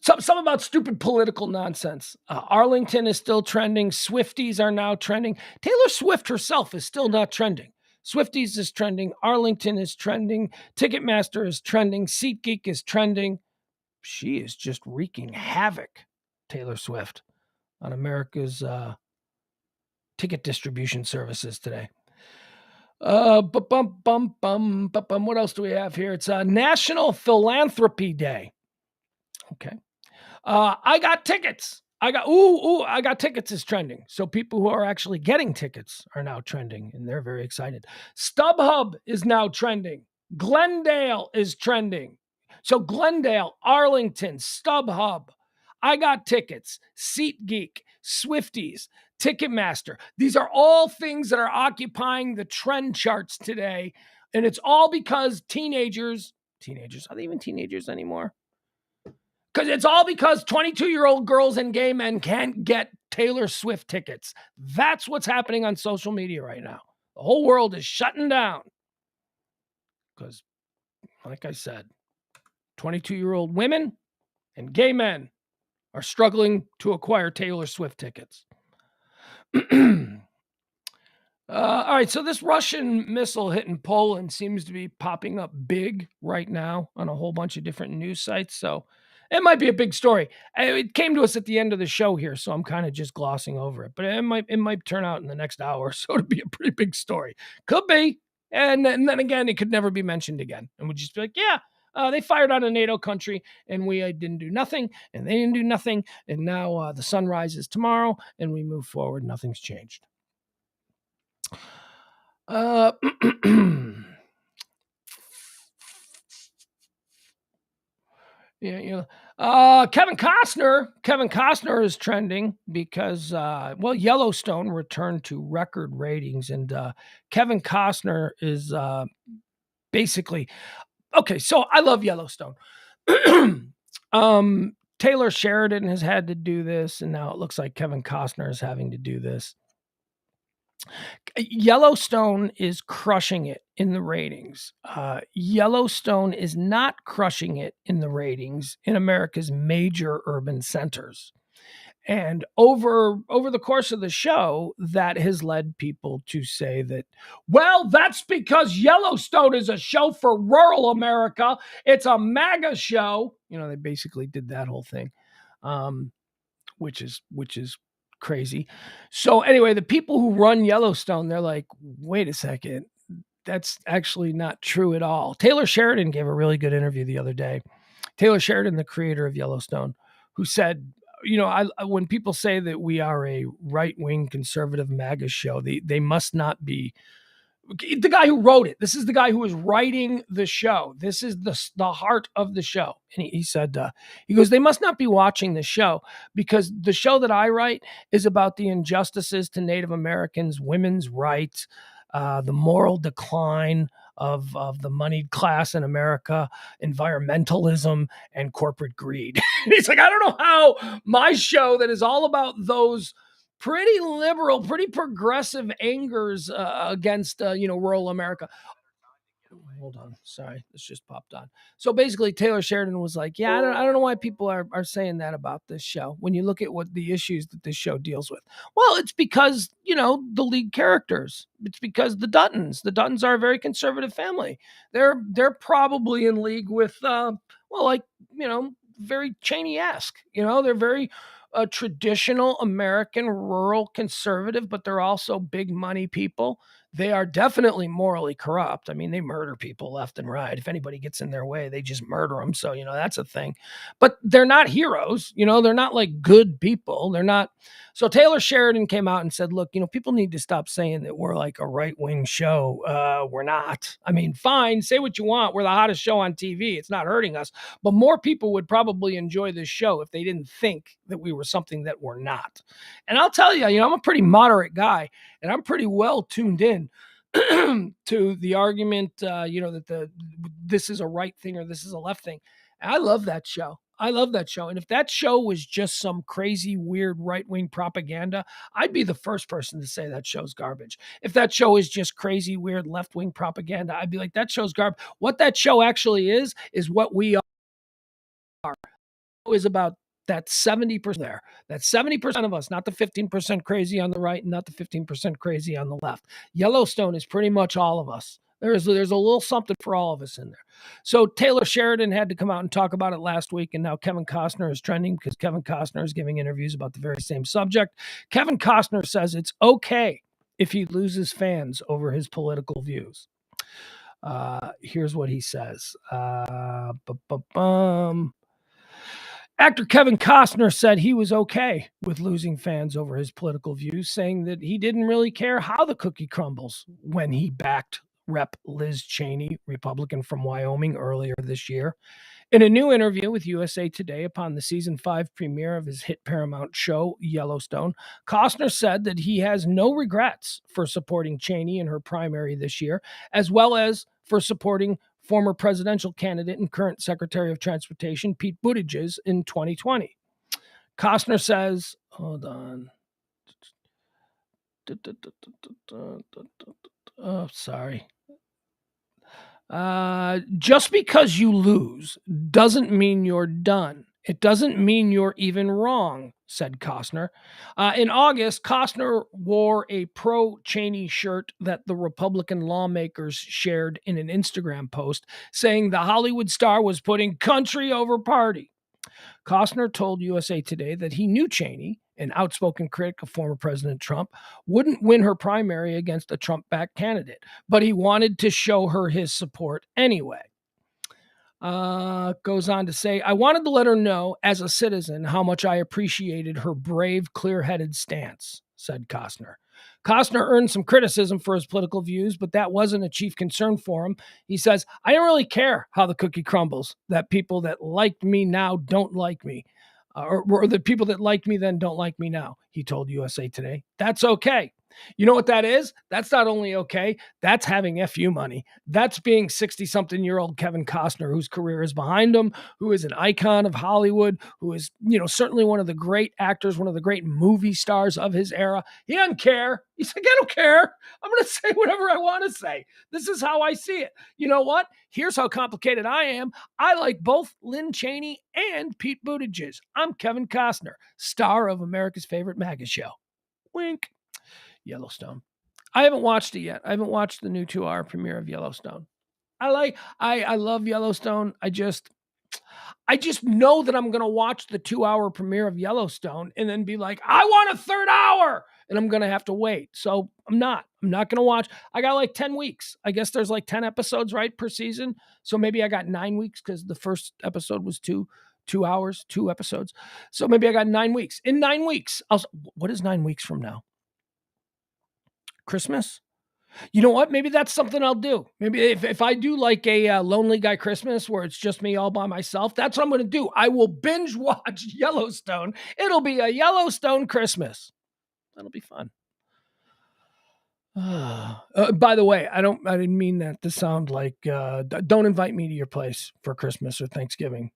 S1: Something about stupid political nonsense. Arlington is still trending. Swifties are now trending. Taylor Swift herself is still not trending. Swifties is trending. Arlington is trending. Ticketmaster is trending. SeatGeek is trending. She is just wreaking havoc, Taylor Swift, on America's ticket distribution services today. What else do we have here? It's National Philanthropy Day. Okay. I got tickets. I got tickets is trending. So people who are actually getting tickets are now trending, and they're very excited. StubHub is now trending. Glendale is trending. So Glendale, Arlington, StubHub, I got tickets, SeatGeek, Swifties, Ticketmaster. These are all things that are occupying the trend charts today. And it's all because teenagers, are they even teenagers anymore? Because it's all because 22-year-old girls and gay men can't get Taylor Swift tickets. That's what's happening on social media right now. The whole world is shutting down. Because, like I said, 22-year-old women and gay men are struggling to acquire Taylor Swift tickets. All right, so this Russian missile hitting Poland seems to be popping up big right now on a whole bunch of different news sites. So it might be a big story. It came to us at the end of the show here, so I'm kind of just glossing over it. But it might turn out in the next hour or so to be a pretty big story. Could be. And then again, it could never be mentioned again. And we'd just be like, yeah, they fired on a NATO country, and we didn't do nothing, and they didn't do nothing. And now the sun rises tomorrow, and we move forward. Nothing's changed. Kevin Costner is trending because Yellowstone returned to record ratings, and Kevin Costner is basically okay. So I love Yellowstone. Taylor Sheridan has had to do this, and now it looks like Kevin Costner is having to do this. Yellowstone is crushing it in the ratings. Yellowstone is not crushing it in the ratings in America's major urban centers. And over the course of the show, that has led people to say that, well, that's because Yellowstone is a show for rural America. It's a MAGA show. They basically did that whole thing, which is crazy. So anyway, the people who run Yellowstone, they're like, wait a second, that's actually not true at all. Taylor Sheridan gave a really good interview the other day. Taylor Sheridan, the creator of Yellowstone, who said, when people say that we are a right-wing conservative MAGA show, they must not be. The guy who wrote it, this is the guy who is writing the show. This is the heart of the show. And he said, he goes, they must not be watching the show because the show that I write is about the injustices to Native Americans, women's rights, the moral decline of the moneyed class in America, environmentalism, and corporate greed. He's like, I don't know how my show that is all about those pretty liberal, pretty progressive angers against, rural America. Hold on. Sorry, this just popped on. So basically, Taylor Sheridan was like, "Yeah, I don't know why people are saying that about this show. When you look at what the issues that this show deals with, well, it's because the lead characters. It's because the Duttons. The Duttons are a very conservative family. They're probably in league with very Cheney-esque. They're very traditional American rural conservative, but they're also big money people. They are definitely morally corrupt. I mean, they murder people left and right. If anybody gets in their way, they just murder them. So, that's a thing. But they're not heroes. They're not like good people. They're not. So Taylor Sheridan came out and said, look, people need to stop saying that we're like a right-wing show. We're not. I mean, fine, say what you want. We're the hottest show on TV. It's not hurting us. But more people would probably enjoy this show if they didn't think that we were something that we're not. And I'll tell you, I'm a pretty moderate guy, and I'm pretty well tuned in to the argument, that this is a right thing or this is a left thing. And I love that show. And if that show was just some crazy, weird right-wing propaganda, I'd be the first person to say that show's garbage. If that show is just crazy, weird left-wing propaganda, I'd be like, that show's garbage. What that show actually is what we are. Is about that 70% there. That 70% of us, not the 15% crazy on the right and not the 15% crazy on the left. Yellowstone is pretty much all of us. There's a little something for all of us in there. So Taylor Sheridan had to come out and talk about it last week, and now Kevin Costner is trending because Kevin Costner is giving interviews about the very same subject. Kevin Costner says it's okay if he loses fans over his political views. Here's what he says. Actor Kevin Costner said he was okay with losing fans over his political views, saying that he didn't really care how the cookie crumbles when he backed Rep. Liz Cheney, Republican from Wyoming, earlier this year. In a new interview with USA Today upon the season 5 premiere of his hit Paramount show, Yellowstone, Costner said that he has no regrets for supporting Cheney in her primary this year, as well as for supporting former presidential candidate and current Secretary of Transportation Pete Buttigieg in 2020. Costner says, hold on. Oh, sorry. Just because you lose doesn't mean you're done. It doesn't mean you're even wrong, said Costner. In August, Costner wore a pro-Cheney shirt that the Republican lawmakers shared in an Instagram post, saying the Hollywood star was putting country over party. Costner told USA Today that he knew Cheney, an outspoken critic of former President Trump, wouldn't win her primary against a Trump-backed candidate, but he wanted to show her his support anyway. Goes on to say, I wanted to let her know as a citizen how much I appreciated her brave, clear-headed stance, said Costner. Costner earned some criticism for his political views, but that wasn't a chief concern for him. He says, I don't really care how the cookie crumbles, that people that liked me now don't like me, or the people that liked me then don't like me now, he told USA Today. That's okay. You know what that is? That's not only okay, that's having FU money. That's being 60-something-year-old Kevin Costner, whose career is behind him, who is an icon of Hollywood, who is, certainly one of the great actors, one of the great movie stars of his era. He doesn't care. He's like, I don't care. I'm going to say whatever I want to say. This is how I see it. You know what? Here's how complicated I am. I like both Lynn Cheney and Pete Buttigieg. I'm Kevin Costner, star of America's favorite MAGA show. Wink. Yellowstone. I haven't watched it yet. I haven't watched the new 2-hour premiere of Yellowstone. I love Yellowstone. I just know that I'm going to watch the 2-hour premiere of Yellowstone and then be like, I want a third hour. And I'm going to have to wait. So I'm not going to watch. I got like 10 weeks. I guess there's like 10 episodes, right, per season. So maybe I got 9 weeks because the first episode was 2 hours, 2 episodes. So maybe I got 9 weeks. In 9 weeks, what is 9 weeks from now? Christmas? You know what? Maybe that's something I'll do. Maybe if I do like a Lonely Guy Christmas where it's just me all by myself, that's what I'm going to do. I will binge watch Yellowstone. It'll be a Yellowstone Christmas. That'll be fun. By the way, I didn't mean that to sound like, don't invite me to your place for Christmas or Thanksgiving.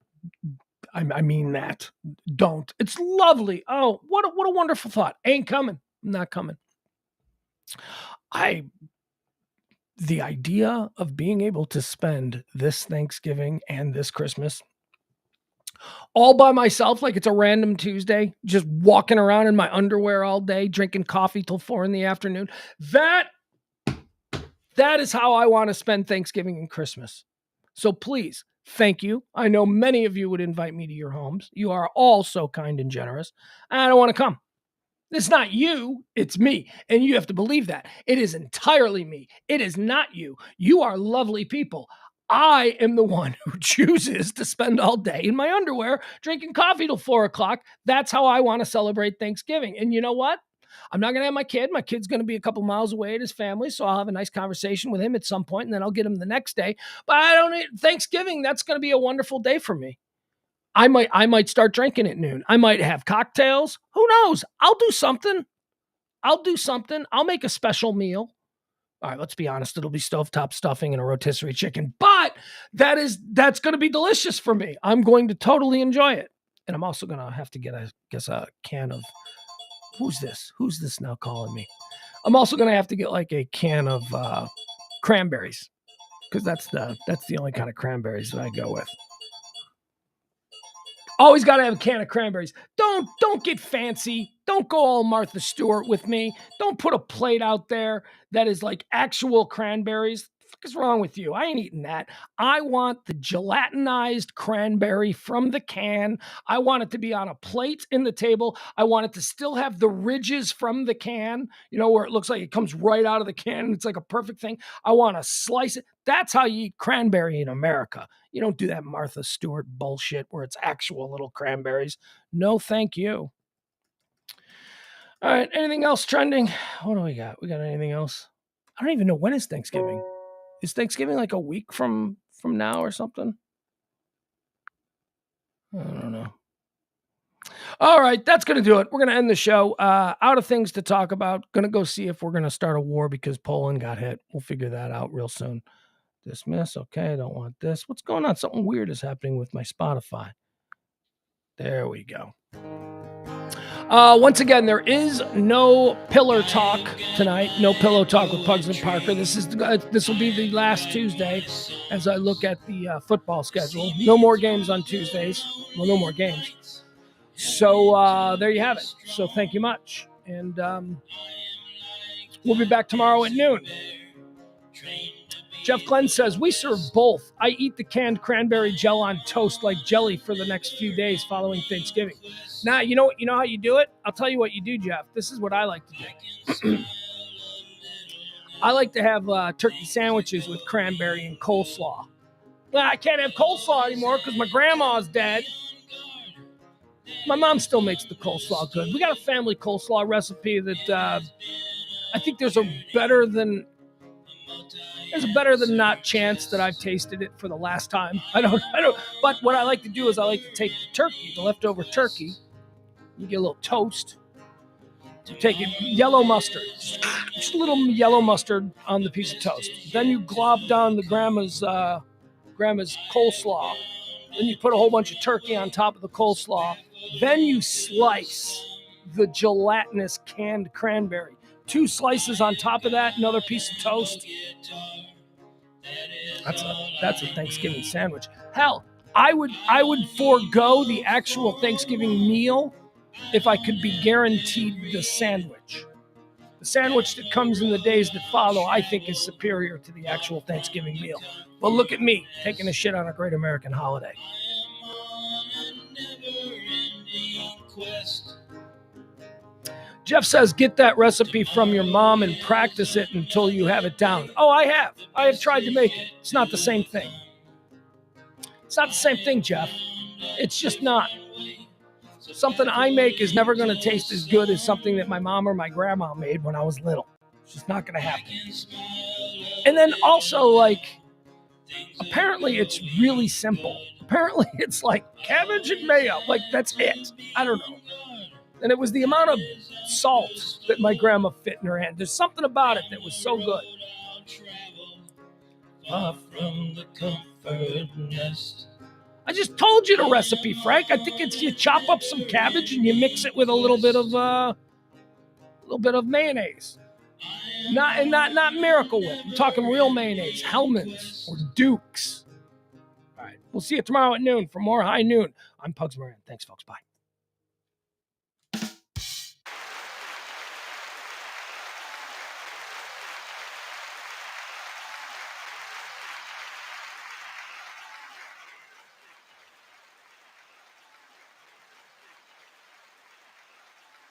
S1: I mean that. Don't. It's lovely. Oh, what a wonderful thought. Ain't coming. I'm not coming. the idea of being able to spend this Thanksgiving and this Christmas all by myself, like it's a random Tuesday, just walking around in my underwear all day, drinking coffee till 4 p.m. That is how I want to spend Thanksgiving and Christmas. So please, thank you. I know many of you would invite me to your homes. You are all so kind and generous. I don't want to come. It's not you, it's me. And you have to believe that. It is entirely me. It is not you. You are lovely people. I am the one who chooses to spend all day in my underwear drinking coffee till 4 o'clock. That's how I want to celebrate Thanksgiving. And you know what? I'm not going to have my kid. My kid's going to be a couple miles away at his family. So I'll have a nice conversation with him at some point and then I'll get him the next day. But I don't need Thanksgiving. That's going to be a wonderful day for me. I might start drinking at noon. I might have cocktails. Who knows? I'll do something. I'll make a special meal. All right, let's be honest. It'll be stovetop stuffing and a rotisserie chicken, but that's going to be delicious for me. I'm going to totally enjoy it. And I'm also going to have to get a can of, who's this now calling me? I'm also going to have to get like a can of cranberries because that's the only kind of cranberries that I go with. Always got to have a can of cranberries. Don't get fancy. Don't go all Martha Stewart with me. Don't put a plate out there that is like actual cranberries. What the fuck is wrong with you? I ain't eating that. I want the gelatinized cranberry from the can. I want it to be on a plate in the table. I want it to still have the ridges from the can, where it looks like it comes right out of the can and it's like a perfect thing. I want to slice it. That's how you eat cranberry in America. You don't do that Martha Stewart bullshit where it's actual little cranberries. No, thank you. All right. Anything else trending? What do we got? We got anything else? I don't even know when is Thanksgiving. Is Thanksgiving like a week from now or something? I don't know. All right. That's going to do it. We're going to end the show. Out of things to talk about. Going to go see if we're going to start a war because Poland got hit. We'll figure that out real soon. Dismiss. Okay, I don't want this. What's going on? Something weird is happening with my Spotify. There we go. Once again, there is no pillar talk tonight. No pillow talk with Pugs and Parker. This will be the last Tuesday as I look at the football schedule. No more games on Tuesdays. Well, no more games. So there you have it. So thank you much. And we'll be back tomorrow at noon. Jeff Glenn says, we serve both. I eat the canned cranberry gel on toast like jelly for the next few days following Thanksgiving. Now, you know how you do it? I'll tell you what you do, Jeff. This is what I like to do. I like to have turkey sandwiches with cranberry and coleslaw. Well, I can't have coleslaw anymore because my grandma's dead. My mom still makes the coleslaw good. We got a family coleslaw recipe that I think there's a better than not chance that I've tasted it for the last time. I don't. But what I like to do is I like to take the turkey, the leftover turkey. You get a little toast. You take it, yellow mustard, just a little yellow mustard on the piece of toast. Then you glob down the grandma's coleslaw. Then you put a whole bunch of turkey on top of the coleslaw. Then you slice the gelatinous canned cranberry. 2 slices on top of that, another piece of toast. That's a Thanksgiving sandwich. Hell, I would forego the actual Thanksgiving meal if I could be guaranteed the sandwich. The sandwich that comes in the days that follow, I think, is superior to the actual Thanksgiving meal. But look at me, taking a shit on a great American holiday. Jeff says, get that recipe from your mom and practice it until you have it down. Oh, I have. I have tried to make it. It's not the same thing. It's not the same thing, Jeff. It's just not. Something I make is never going to taste as good as something that my mom or my grandma made when I was little. It's just not going to happen. And then also, apparently it's really simple. Apparently it's like cabbage and mayo. That's it. I don't know. And it was the amount of salt that my grandma fit in her hand. There's something about it that was so good. From the comfort nest. I just told you the recipe, Frank. I think it's you chop up some cabbage and you mix it with a little bit of mayonnaise. Not Miracle Whip. I'm talking real mayonnaise, Hellman's or Duke's. All right. We'll see you tomorrow at noon for more High Noon. I'm Pugs Moran. Thanks, folks. Bye.